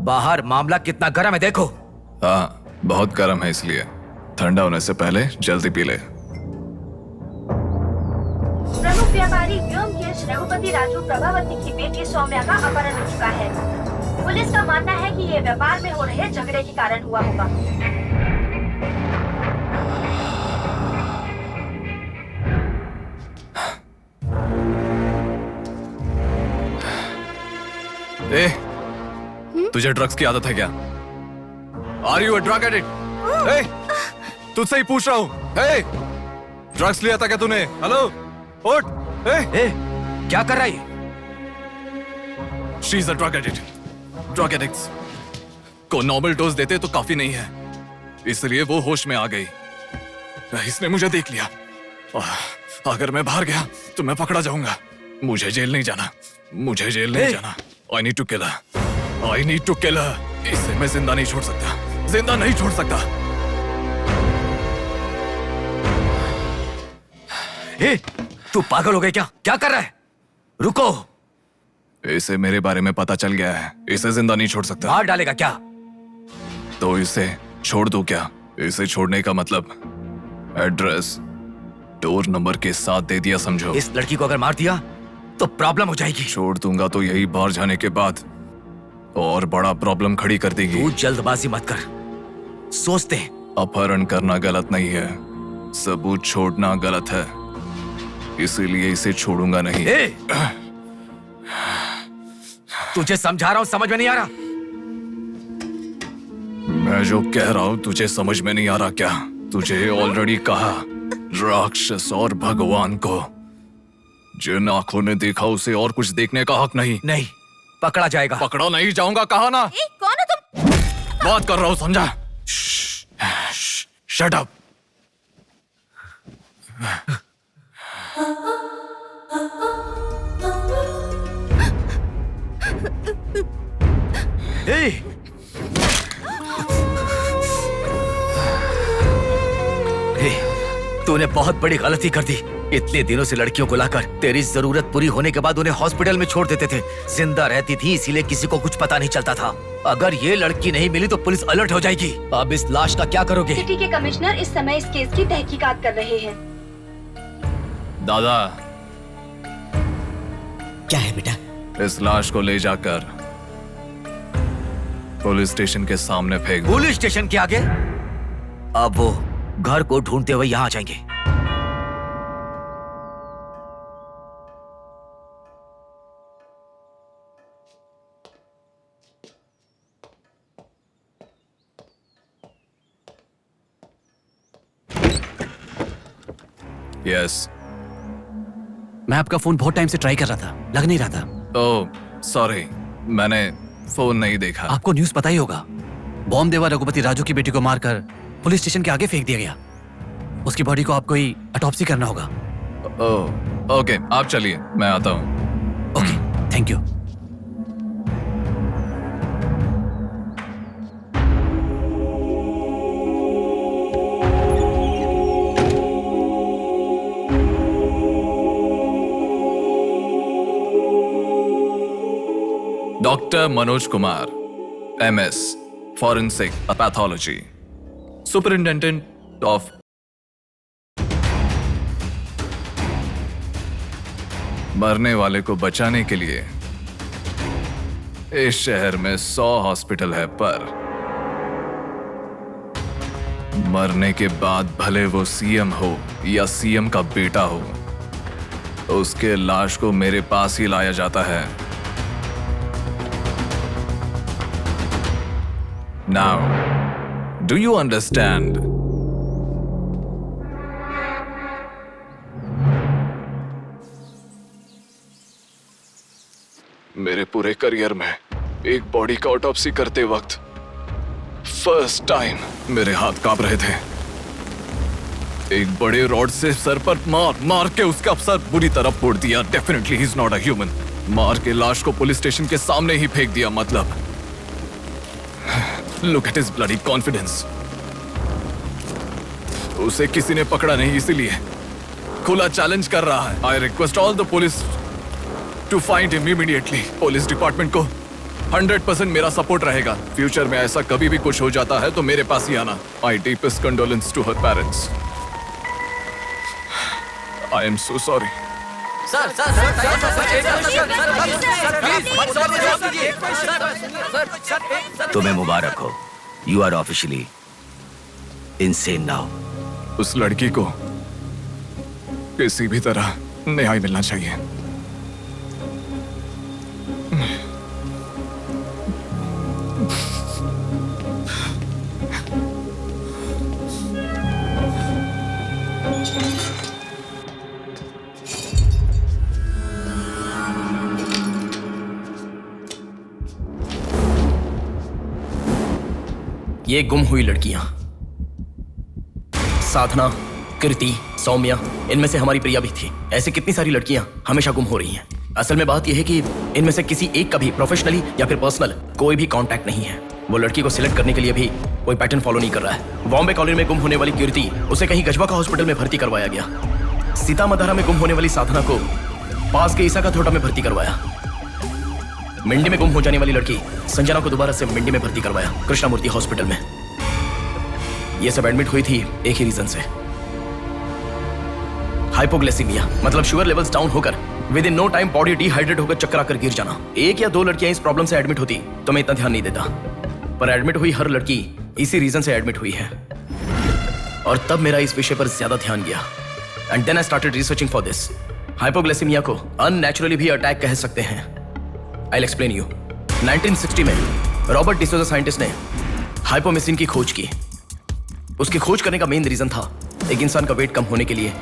Speaker 7: बाहर मामला कितना गर्म है देखो।
Speaker 19: हाँ बहुत गर्म है, इसलिए ठंडा होने से पहले जल्दी पी ले।
Speaker 17: प्रमुख व्यापारी व्योमकेश रघुपति राजू प्रभावती की बेटी सौम्या का अपहरण हो चुका है। पुलिस का मानना है कि ये व्यापार में हो रहे झगड़े के कारण हुआ होगा।
Speaker 19: ए, तुझे ड्रग्स की आदत है क्या? Are you a drug addict? तुझसे ही पूछ रहा हूँ। ड्रग्स लिया था क्या तूने? हेलो, उठ।
Speaker 7: क्या कर रहा है?
Speaker 19: She is a drug addict. Drug addicts को नॉर्मल डोज देते तो काफी नहीं है, इसलिए वो होश में आ गई। इसने मुझे देख लिया। अगर मैं बाहर गया तो मैं पकड़ा जाऊंगा। मुझे जेल नहीं जाना, मुझे जेल नहीं जाना। I need to kill her. I need to kill her. इसे मैं जिंदा नहीं छोड़ सकता, जिंदा नहीं छोड़ सकता।
Speaker 7: तू पागल हो गई क्या? क्या कर रहा है? रुको।
Speaker 19: इसे मेरे बारे में पता चल गया है, इसे जिंदा नहीं छोड़ सकता।
Speaker 7: मार डालेगा क्या?
Speaker 19: तो इसे छोड़ दूं क्या? इसे छोड़ने का मतलब एड्रेस डोर नंबर के साथ दे दिया, समझो।
Speaker 7: इस लड़की को अगर मार दिया तो प्रॉब्लम हो जाएगी।
Speaker 19: छोड़ दूंगा तो यही बाहर जाने के बाद और बड़ा प्रॉब्लम खड़ी कर देगी।
Speaker 7: तू जल्दबाजी मत कर, सोचते हैं।
Speaker 19: अपहरण करना गलत नहीं है, सबूत छोड़ना गलत है, इसीलिए इसे छोड़ूंगा नहीं।
Speaker 7: तुझे समझा रहा हूं, समझ में नहीं आ रहा?
Speaker 19: मैं जो कह रहा हूं तुझे समझ में नहीं आ रहा क्या? तुझे ऑलरेडी कहा, राक्षस और भगवान को जिन आंखों ने देखा उसे और कुछ देखने का हक नहीं।
Speaker 7: नहीं, पकड़ा जाएगा।
Speaker 19: पकड़ा नहीं जाऊंगा, कहा ना।
Speaker 12: कौन हो तुम?
Speaker 19: बात कर रहा हूं, समझा? Shut up.
Speaker 7: तूने बहुत बड़ी गलती कर दी। इतने दिनों से लड़कियों को लाकर तेरी जरूरत पूरी होने के बाद उन्हें हॉस्पिटल में छोड़ देते थे। जिंदा रहती थी इसीलिए किसी को कुछ पता नहीं चलता था। अगर ये लड़की नहीं मिली तो पुलिस अलर्ट हो जाएगी। अब इस लाश का क्या करोगे?
Speaker 17: सिटी के कमिश्नर इस समय इस केस की तहकीकात कर रहे हैं।
Speaker 19: दादा,
Speaker 18: क्या है बेटा?
Speaker 19: इस लाश को ले जाकर पुलिस स्टेशन के सामने फेंक दो।
Speaker 7: पुलिस स्टेशन के आगे? अब वो घर को ढूंढते हुए यहाँ आ जाएंगे।
Speaker 19: यस।
Speaker 18: मैं आपका फोन बहुत टाइम से ट्राई कर रहा था, लग नहीं रहा था।
Speaker 19: ओह सॉरी, मैंने फोन नहीं देखा।
Speaker 18: आपको न्यूज़ पता ही होगा, बॉम्ब देवा रघुपति राजू की बेटी को मारकर पुलिस स्टेशन के आगे फेंक दिया गया। उसकी बॉडी को आपको ही ऑटोप्सी करना होगा।
Speaker 19: ओह ओके, आप चलिए, मैं आता हूँ।
Speaker 18: Okay, thank you.
Speaker 19: Doctor Manoj Kumar, MS, forensic pathology, superintendent of. मरने वाले को बचाने के लिए इस शहर में 100 हॉस्पिटल है, पर मरने के बाद भले वो CM हो या CM का बेटा हो, उसके लाश को मेरे पास ही लाया जाता है। Now, do you understand? मेरे पूरे करियर में एक बॉडी का ऑटोप्सी करते वक्त फर्स्ट टाइम मेरे हाथ कांप रहे थे। एक बड़े रॉड से सर पर मार के उसका सर बुरी तरह फोड़ दिया। Definitely he is not a human. मार के लाश को पुलिस स्टेशन के सामने ही फेंक दिया। मतलब Look at his bloody confidence. उसे किसी ने पकड़ा नहीं, इसीलिए खुला चैलेंज कर रहा है। I request all the police to find him immediately. Police department को 100% मेरा सपोर्ट रहेगा। फ्यूचर में ऐसा कभी भी कुछ हो जाता है तो मेरे पास ही आना। My deepest condolence to her parents. I am so sorry.
Speaker 7: तुम्हें मुबारक हो। You are officially insane now.
Speaker 19: उस लड़की को किसी भी तरह न्याय मिलना चाहिए।
Speaker 3: ये गुम हुई लड़कियां साधना, कृति, सौम्या, इनमें से हमारी प्रिया भी थी। ऐसे कितनी सारी लड़कियां हमेशा गुम हो रही हैं। असल में बात यह है कि इनमें से किसी एक का भी प्रोफेशनली या फिर पर्सनल कोई भी कांटेक्ट नहीं है। वो लड़की को सिलेक्ट करने के लिए भी कोई पैटर्न फॉलो नहीं कर रहा है। बॉम्बे कॉलोनी में गुम होने वाली कीर्ति, उसे कहीं गजवा का हॉस्पिटल में भर्ती करवाया गया। सीतामढ़ी में गुम होने वाली साधना को पास के ईसा का थोड़ा में भर्ती करवाया। मिंडी में गुम हो जाने वाली लड़की संजना को दोबारा से मिंडी में भर्ती करवाया, कृष्णामूर्ति हॉस्पिटल में। ये सब एडमिट हुई थी एक ही रीजन से, हाइपोग्लाइसीमिया, मतलब शुगर लेवल्स डाउन होकर within no time body dehydrate होकर चक्कर आकर गिर जाना। एक या दो लड़कियां इस प्रॉब्लम से एडमिट होती तो मैं इतना ध्यान नहीं देता, पर एडमिट हुई हर लड़की इसी रीजन से एडमिट हुई है। और तब मेरा इस विषय पर ज्यादा ध्यान गया and then I started researching for this. Hypoglycaemia को अननेचुरली भी अटैक कह सकते हैं। I will explain you. 1960 में रॉबर्ट डिसोजा साइंटिस्ट ने हाइपोमेसिन की खोज की। उसकी खोज करने का मेन रीजन था एक इंसान का वेट कम होने के लिए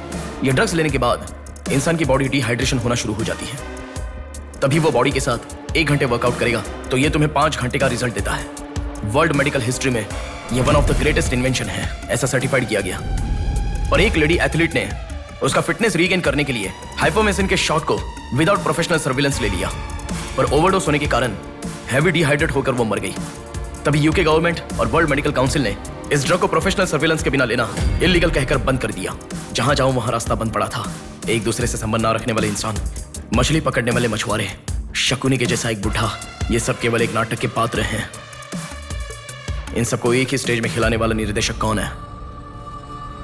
Speaker 3: ये ड्रग्स लेने के बाद इंसान की बॉडी डिहाइड्रेशन होना शुरू हो जाती है। तभी वो बॉडी के साथ 1 घंटे वर्कआउट करेगा तो ये तुम्हें 5 घंटे का रिजल्ट देता है। वर्ल्ड मेडिकल हिस्ट्री में ये one of the greatest invention है, ऐसा सर्टिफाइड किया गया। और एक लेडी एथलीट ने उसका फिटनेस रीगेन करने के लिए हाइपोमेसिन के शॉट को विदाउट प्रोफेशनल सर्विलेंस ले लिया, पर ओवरडोज होने के कारण हैवी डिहाइड्रेट होकर वो मर गई। तभी यूके गवर्नमेंट और वर्ल्ड मेडिकल काउंसिल ने इस ड्रग को प्रोफेशनल सर्विलेंस के बिना लेना इलीगल कहकर बंद कर दिया। जहां जाऊं वहां रास्ता बंद पड़ा था। एक दूसरे से संबंध ना रखने वाले इंसान, मछली पकड़ने वाले मछुआरे, शकुनी के जैसा एक बुढ़ा, ये सब केवल एक नाटक के पात्र हैं। इन सबको एक ही स्टेज में खिलाने वाला निर्देशक कौन है?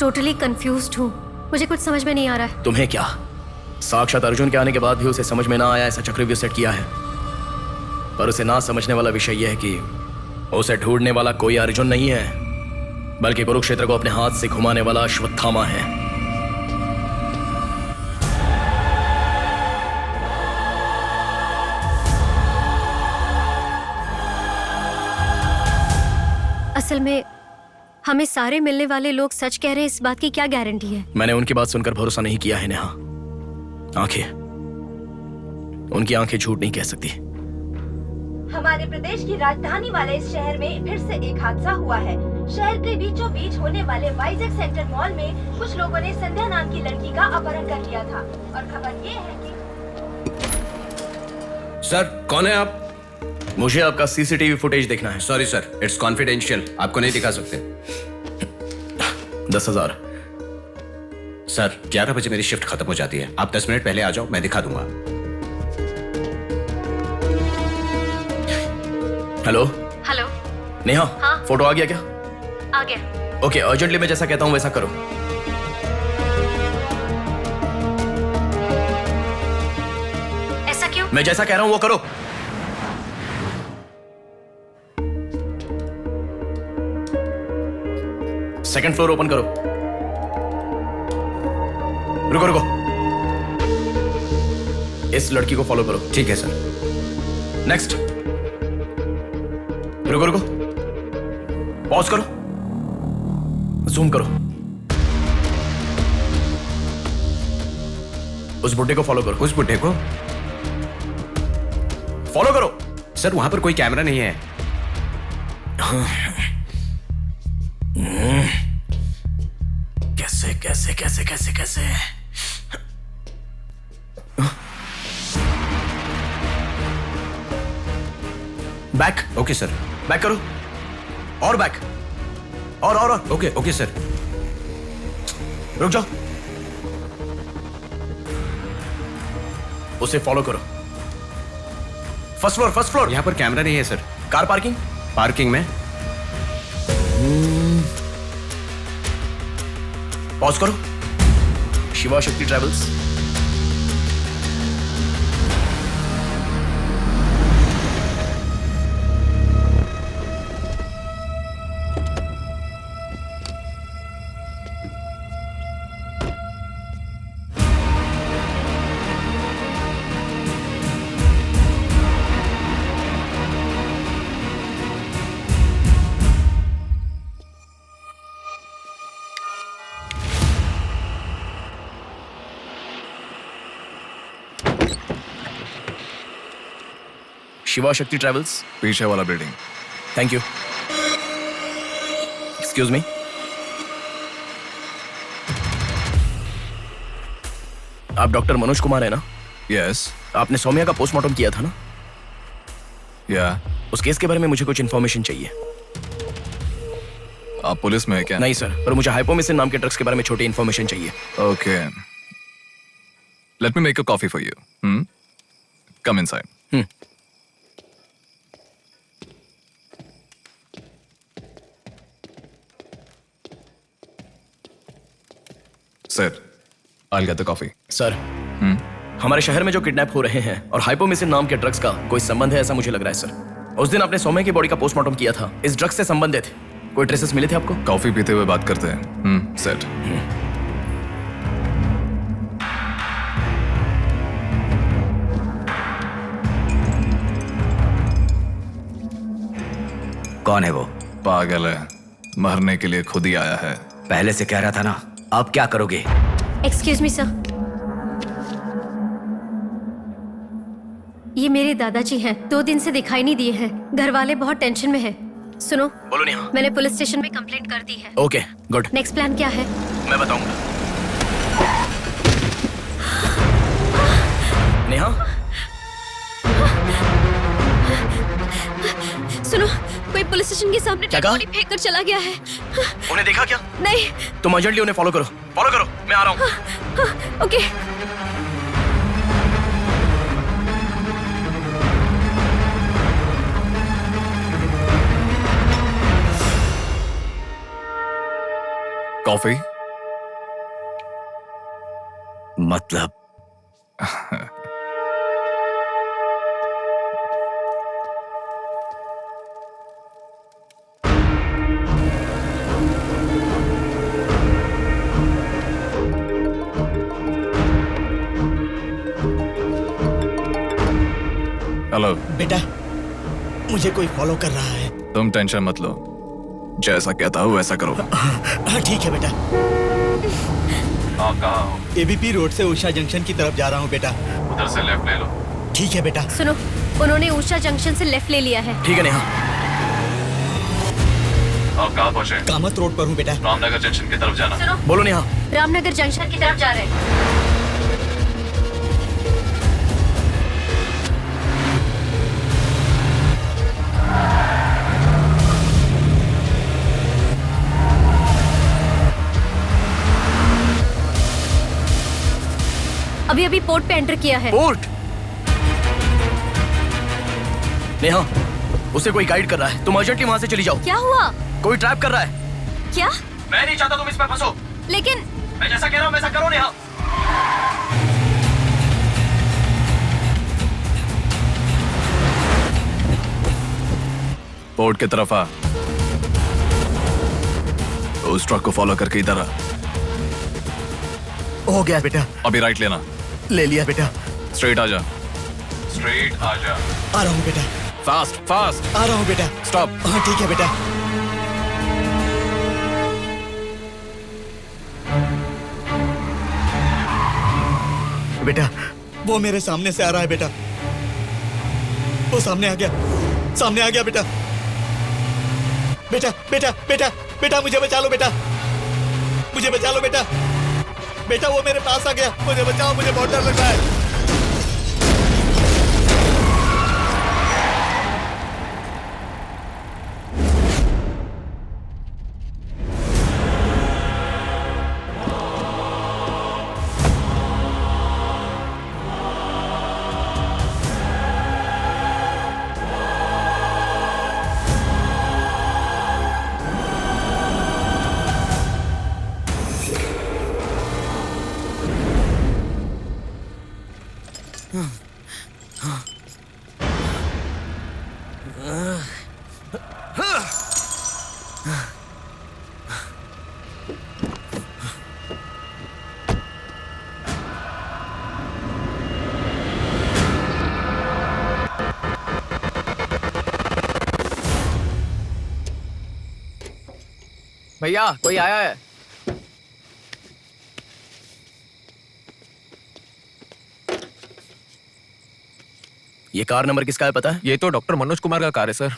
Speaker 13: टोटली कंफ्यूज्ड हूँ, मुझे कुछ समझ में नहीं आ रहा है।
Speaker 3: तुम्हें क्या? साक्षात अर्जुन के आने के बाद भी उसे समझ में ना आया ऐसा चक्रव्यूह सेट किया है। पर उसे ना समझने वाला विषय यह है कि उसे ढूंढने वाला कोई अर्जुन नहीं है, बल्कि कुरुक्षेत्र को अपने हाथ से घुमाने वाला अश्वत्थामा है।
Speaker 13: असल में हमें सारे मिलने वाले लोग सच कह रहे हैं, इस बात की क्या गारंटी है?
Speaker 3: मैंने उनकी बात सुनकर भरोसा नहीं किया है नेहा। आंखें, उनकी आंखें झूठ नहीं कह सकती।
Speaker 17: हमारे प्रदेश की राजधानी वाले इस शहर में फिर से एक हादसा हुआ है। शहर के बीचों बीच होने वाले वाइजैक सेंटर मॉल में कुछ लोगों ने संध्या नाम की लड़की का अपहरण कर लिया था और खबर ये है कि
Speaker 21: सर, कौन है आप?
Speaker 3: मुझे आपका सीसीटीवी फुटेज देखना है।
Speaker 21: सॉरी सर, इट्स कॉन्फिडेंशियल, आपको नहीं दिखा सकते।
Speaker 3: 10,000।
Speaker 21: सर, 11 बजे मेरी शिफ्ट खत्म हो जाती है, आप 10 मिनट पहले आ जाओ, मैं दिखा दूंगा।
Speaker 3: हेलो
Speaker 13: हेलो
Speaker 3: नेहा,
Speaker 13: हाँ?
Speaker 3: फोटो आ गया क्या?
Speaker 13: आ गया।
Speaker 3: ओके, अर्जेंटली मैं जैसा कहता हूँ वैसा करो।
Speaker 13: ऐसा क्यों?
Speaker 3: मैं जैसा कह रहा हूँ वो करो। सेकंड फ्लोर ओपन करो। रुको रुको, इस लड़की को फॉलो करो।
Speaker 21: ठीक है सर।
Speaker 3: नेक्स्ट। रुको रुको, पॉज करो, जूम करो। उस बुड्ढे को फॉलो करो।
Speaker 21: उस बुड्ढे को
Speaker 3: फॉलो करो।
Speaker 21: सर, वहां पर कोई कैमरा नहीं है।
Speaker 3: कैसे कैसे कैसे कैसे कैसे? बैक।
Speaker 21: Okay sir.
Speaker 3: बैक करो, और बैक, और
Speaker 21: ओके ओके सर।
Speaker 3: रुक जाओ, उसे फॉलो करो। First floor, first floor.
Speaker 21: यहाँ पर कैमरा नहीं है सर।
Speaker 3: Car parking?
Speaker 21: पार्किंग में।
Speaker 3: पॉज करो। शिवा शक्ति ट्रैवल्स। शिवा शक्ति ट्रैवल्स,
Speaker 19: पीछे वाला building.
Speaker 3: Thank you. Excuse me, आप डॉक्टर मनोज कुमार है ना?
Speaker 19: यस।
Speaker 3: आपने सौम्या का पोस्टमार्टम किया था ना?
Speaker 19: या।
Speaker 3: उस केस के बारे में मुझे कुछ इन्फॉर्मेशन चाहिए।
Speaker 19: आप पुलिस में है क्या?
Speaker 3: नहीं सर, पर मुझे हाइपोमिसिन नाम के ड्रग्स के बारे में छोटी इन्फॉर्मेशन चाहिए।
Speaker 19: Okay, let me make a coffee for you. Come inside. Sir, I'll get the coffee.
Speaker 3: Sir, हमारे शहर में जो किडनैप हो रहे हैं और हाइपोमिसिन नाम के ड्रग्स का कोई संबंध है ऐसा मुझे लग रहा है सर। उस दिन आपने सौम्या की बॉडी का पोस्टमार्टम किया था, इस ड्रग्स से संबंधित कोई ट्रेसेस मिले थे आपको?
Speaker 19: कॉफी पीते हुए बात करते हैं। सेट।
Speaker 7: कौन है वो?
Speaker 19: पागल है, मरने के लिए खुद ही आया है।
Speaker 7: पहले से कह रहा था ना। अब क्या करोगे?
Speaker 13: एक्सक्यूज मी सर, ये मेरे दादाजी हैं, 2 दिन से दिखाई नहीं दिए हैं। घर वाले बहुत टेंशन में हैं। सुनो।
Speaker 3: बोलो नेहा।
Speaker 13: मैंने पुलिस स्टेशन में कंप्लेंट कर दी है।
Speaker 3: Okay, good.
Speaker 13: नेक्स्ट प्लान क्या है?
Speaker 3: मैं बताऊंगा। नेहा,
Speaker 13: सुनो, कोई पुलिस स्टेशन
Speaker 12: स्टेशन के सामने
Speaker 3: क्या
Speaker 12: डेड
Speaker 3: कहा?
Speaker 12: बॉडी फेंक कर चला गया है।
Speaker 3: उन्हें देखा क्या?
Speaker 12: नहीं।
Speaker 3: तुम अर्जेंटली उन्हें फॉलो करो, मैं आ रहा हूँ।
Speaker 12: हाँ, ओके।
Speaker 19: कॉफी?
Speaker 7: मतलब
Speaker 19: हेलो।
Speaker 2: बेटा, मुझे कोई फॉलो कर रहा है।
Speaker 19: तुम टेंशन मत लो, जैसा कहता हूँ वैसा करो।
Speaker 2: हाँ ठीक है बेटा।
Speaker 19: आप कहाँ हो?
Speaker 2: एबीपी रोड से उषा जंक्शन की तरफ जा रहा हूँ बेटा।
Speaker 19: उधर से लेफ्ट ले लो।
Speaker 2: ठीक है बेटा।
Speaker 13: सुनो, उन्होंने उषा जंक्शन से लेफ्ट ले लिया है।
Speaker 3: ठीक है नेहा।
Speaker 19: आप कहाँ पहुँचे?
Speaker 2: कामत रोड पर हूँ बेटा।
Speaker 19: रामनगर जंक्शन की तरफ जाना।
Speaker 13: सुनो,
Speaker 3: बोलो नेहा।
Speaker 13: रामनगर जंक्शन की तरफ जा रहे हैं। अभी अभी पोर्ट पे एंटर किया है।
Speaker 3: पोर्ट? नेहा, उसे कोई गाइड कर रहा है, तुम अर्जेंटली वहां से चली जाओ।
Speaker 13: क्या हुआ?
Speaker 3: कोई ट्रैप कर रहा है।
Speaker 13: क्या?
Speaker 3: मैं नहीं चाहता तुम इसमें फंसो।
Speaker 13: लेकिन
Speaker 3: मैं जैसा कह रहा हूँ वैसा करो नेहा।
Speaker 19: पोर्ट की तरफ आ। उस ट्रक को फॉलो करके इधर आ।
Speaker 2: हो गया बेटा।
Speaker 19: अभी राइट लेना।
Speaker 2: ले लिया बेटा।
Speaker 19: स्ट्रेट आ जा। स्ट्रेट आ जा।
Speaker 2: आ रहा हूँ बेटा।
Speaker 19: Fast fast.
Speaker 2: आ रहा हूँ बेटा।
Speaker 19: स्टॉप।
Speaker 2: हाँ ठीक है बेटा। बेटा, वो मेरे सामने से आ रहा है बेटा। वो सामने आ गया, सामने आ गया बेटा। बेटा बेटा बेटा बेटा मुझे बचा लो बेटा, मुझे बचा लो बेटा। बेटा वो मेरे पास आ गया, मुझे बचाओ, मुझे बहुत डर लग रहा है।
Speaker 20: भैया कोई आया है।
Speaker 3: ये कार नंबर किसका है पता है?
Speaker 5: ये तो डॉक्टर मनोज कुमार का कार है sir.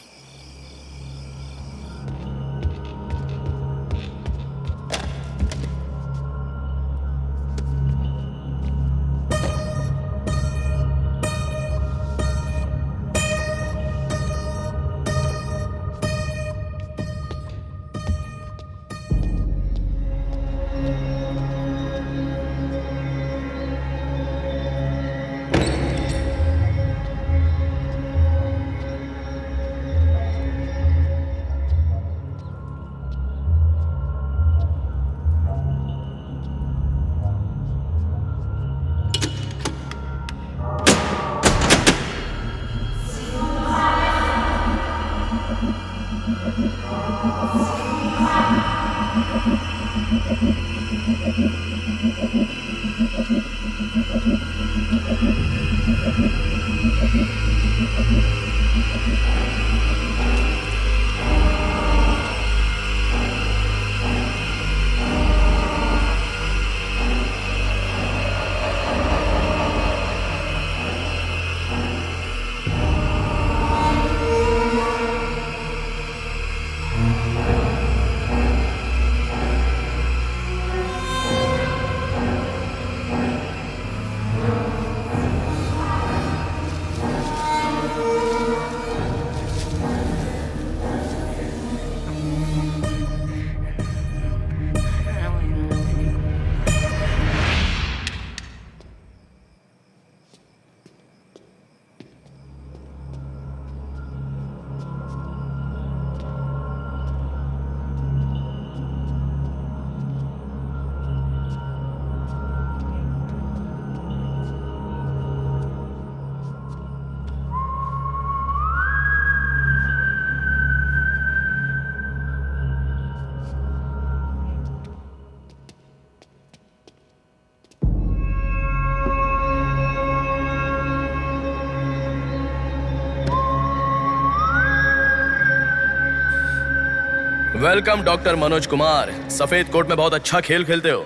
Speaker 3: Welcome doctor Manoj Kumar. सफेद कोट में बहुत अच्छा खेल खेलते हो।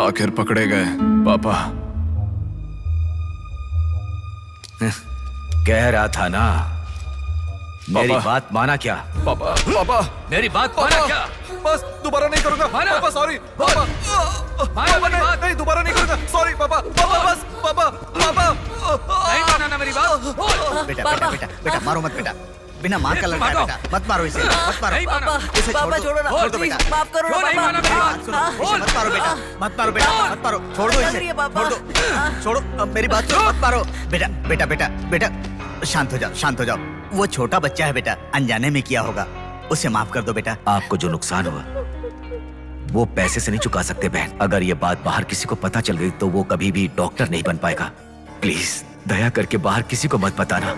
Speaker 19: आखिर पकड़े गए पापा।
Speaker 7: कह रहा था ना, मेरी बात माना क्या?
Speaker 19: पापा पापा
Speaker 7: मेरी बात माना क्या?
Speaker 19: बस दोबारा नहीं करूंगा पापा, सॉरी पापा। पापा नहीं दोबारा नहीं करूंगा, सॉरी पापा। पापा बस पापा पापा
Speaker 7: नहीं माना ना मेरी बात।
Speaker 8: बेटा बेटा बेटा बेटा मारो मत बेटा, बिना मार का लड़का है बेटा, मत मारो इसे, मत मारो। इसे छोड़ दो, छोड़ दो बेटा,
Speaker 16: माफ करो ना पापा।
Speaker 8: इसे मत मारो बेटा, मत मारो बेटा, मत मारो, छोड़ दो इसे, छोड़ दो, छोड़ो, अब मेरी बात सुनो, मत मारो बेटा बेटा बेटा बेटा, शांत हो जाओ, शांत हो जाओ। वो छोटा बच्चा है बेटा, अनजाने में किया होगा, उसे माफ कर दो बेटा।
Speaker 7: आपको जो नुकसान हुआ वो पैसे से नहीं चुका सकते बहन। अगर ये बात बाहर किसी को पता चल गई तो वो कभी भी डॉक्टर नहीं बन पाएगा। प्लीज दया करके बाहर किसी को मत बताना,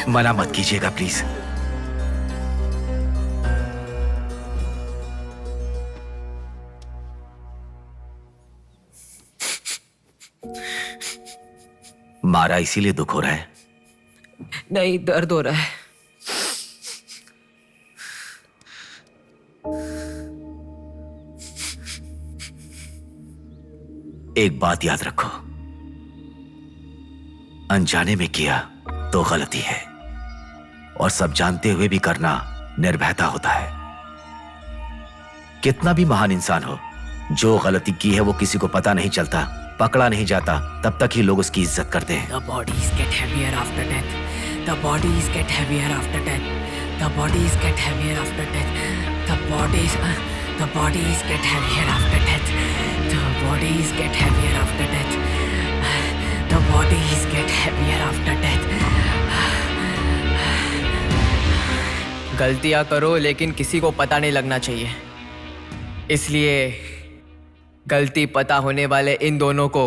Speaker 7: मना मत कीजिएगा प्लीज। मारा इसीलिए दुख हो रहा है?
Speaker 20: नहीं, दर्द हो रहा है।
Speaker 7: एक बात याद रखो, अनजाने में किया तो गलती है, और सब जानते हुए भी करना निर्भयता होता है। कितना भी महान इंसान हो, जो गलती की है वो किसी को पता नहीं चलता, पकड़ा नहीं जाता, तब तक ही लोग उसकी इज्जत करते हैं।
Speaker 20: The bodies get heavier after death. The bodies get heavier after death. The bodies get heavier after death. The bodies get heavier after death. The bodies get heavier after death. The bodies get heavier after death. गलतियां करो लेकिन किसी को पता नहीं लगना चाहिए, इसलिए गलती पता होने वाले इन दोनों को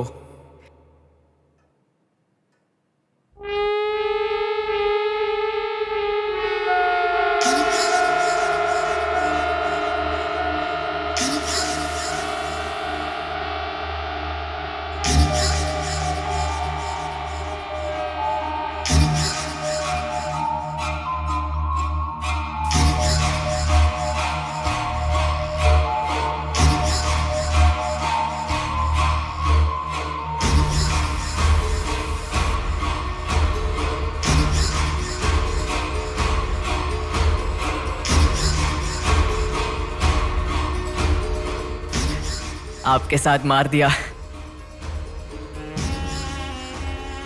Speaker 20: आपके साथ मार दिया,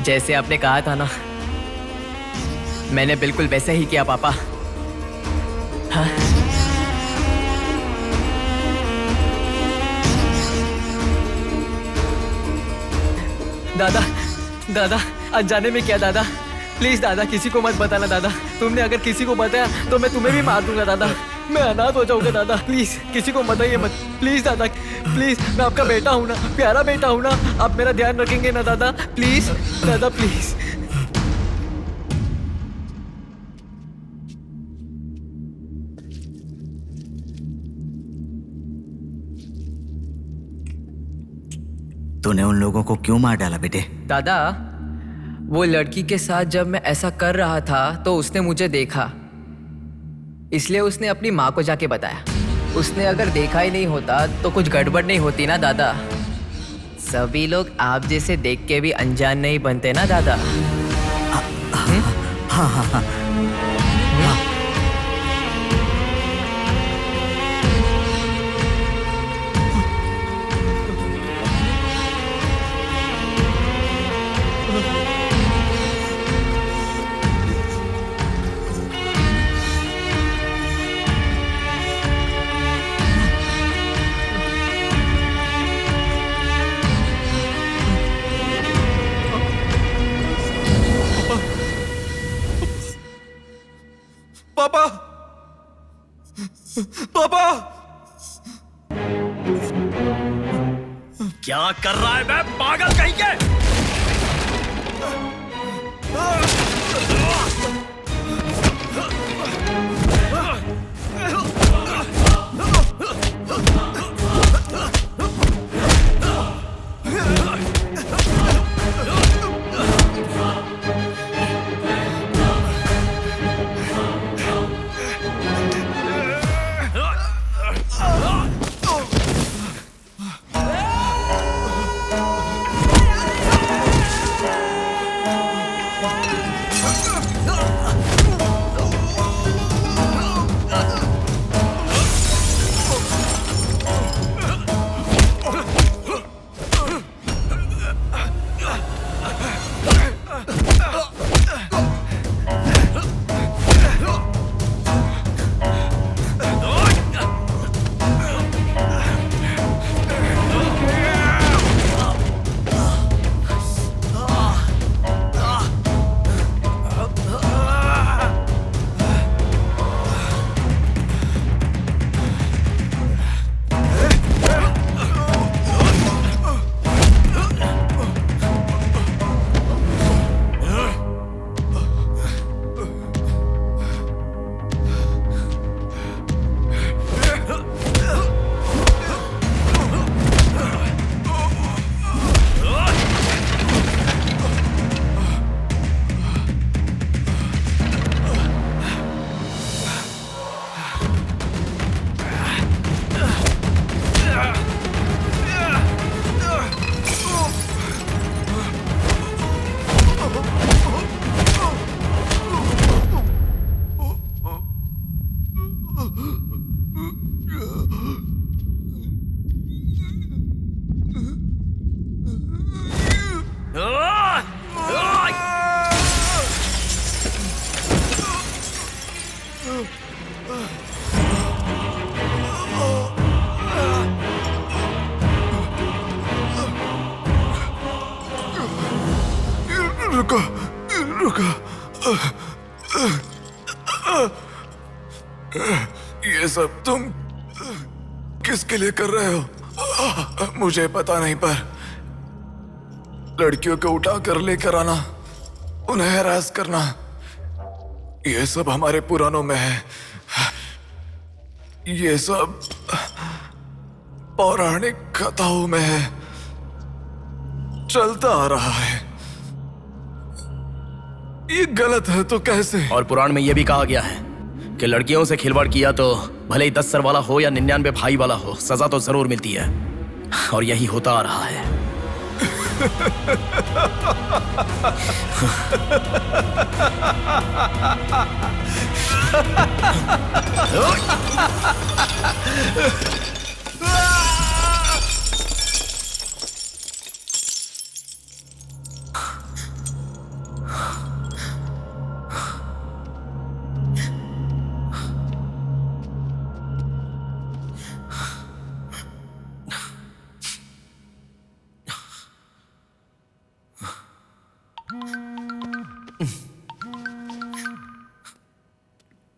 Speaker 20: जैसे आपने कहा था ना, मैंने बिल्कुल वैसे ही किया पापा। हाँ? दादा दादा अनजाने में किया दादा, प्लीज दादा किसी को मत बताना दादा। तुमने अगर किसी को बताया तो मैं तुम्हें भी मार दूंगा दादा, मैं अनाथ हो जाऊंगा दादा। प्लीज किसी को बताइए मत, प्लीज दादा, प्लीज। मैं आपका बेटा हूं ना, प्यारा बेटा हूं ना, आप मेरा ध्यान रखेंगे ना दादा? प्लीज दादा प्लीज।
Speaker 8: तूने उन लोगों को क्यों मार डाला बेटे?
Speaker 20: दादा वो लड़की के साथ जब मैं ऐसा कर रहा था तो उसने मुझे देखा, इसलिए उसने अपनी माँ को जाके बताया। उसने अगर देखा ही नहीं होता तो कुछ गड़बड़ नहीं होती ना दादा। सभी लोग आप जैसे देख के भी अनजान नहीं बनते ना दादा।
Speaker 8: हाँ हाँ हाँ
Speaker 19: पापा पापा
Speaker 9: क्या कर रहा है बे पागल कहीं के?
Speaker 19: रुको रुको, ये सब तुम किसके लिए कर रहे हो? मुझे पता नहीं, पर लड़कियों को उठा कर लेकर आना, उन्हें हैरास करना, ये सब हमारे पुराणों में है। ये सब पौराणिक कथाओं में है, चलता आ रहा है। ये गलत है तो कैसे?
Speaker 3: और पुराण में यह भी कहा गया है कि लड़कियों से खिलवाड़ किया तो भले ही 10 सर वाला हो या 99 भाई वाला हो, सजा तो जरूर मिलती है, और यही होता आ रहा है।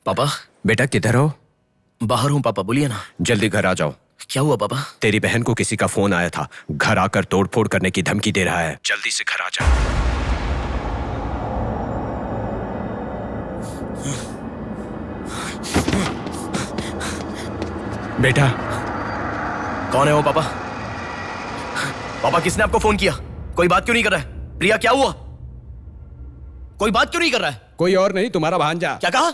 Speaker 3: पापा।
Speaker 15: बेटा किधर हो?
Speaker 3: बाहर हूँ पापा, बोलिए ना।
Speaker 15: जल्दी घर आ जाओ।
Speaker 3: क्या हुआ पापा?
Speaker 15: तेरी बहन को किसी का फोन आया था, घर आकर तोड़फोड़ करने की धमकी दे रहा है। जल्दी से घर आ जा। बेटा।
Speaker 3: कौन है वो पापा? पापा किसने आपको फोन किया? कोई बात क्यों नहीं कर रहा है? प्रिया क्या हुआ? कोई बात क्यों नहीं कर रहा है?
Speaker 21: कोई और नहीं, तुम्हारा भांजा।
Speaker 3: क्या कहा?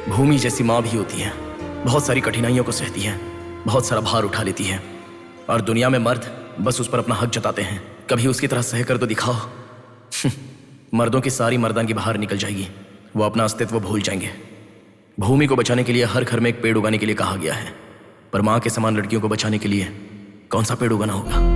Speaker 3: भूमि जैसी माँ भी होती है, बहुत सारी कठिनाइयों को सहती है, बहुत सारा भार उठा लेती है, और दुनिया में मर्द बस उस पर अपना हक जताते हैं। कभी उसकी तरह सह कर तो दिखाओ, मर्दों की सारी मर्दानगी बाहर निकल जाएगी, वो अपना अस्तित्व भूल जाएंगे। भूमि को बचाने के लिए हर घर में एक पेड़ उगाने के लिए कहा गया है, पर माँ के समान लड़कियों को बचाने के लिए कौन सा पेड़ उगाना होगा?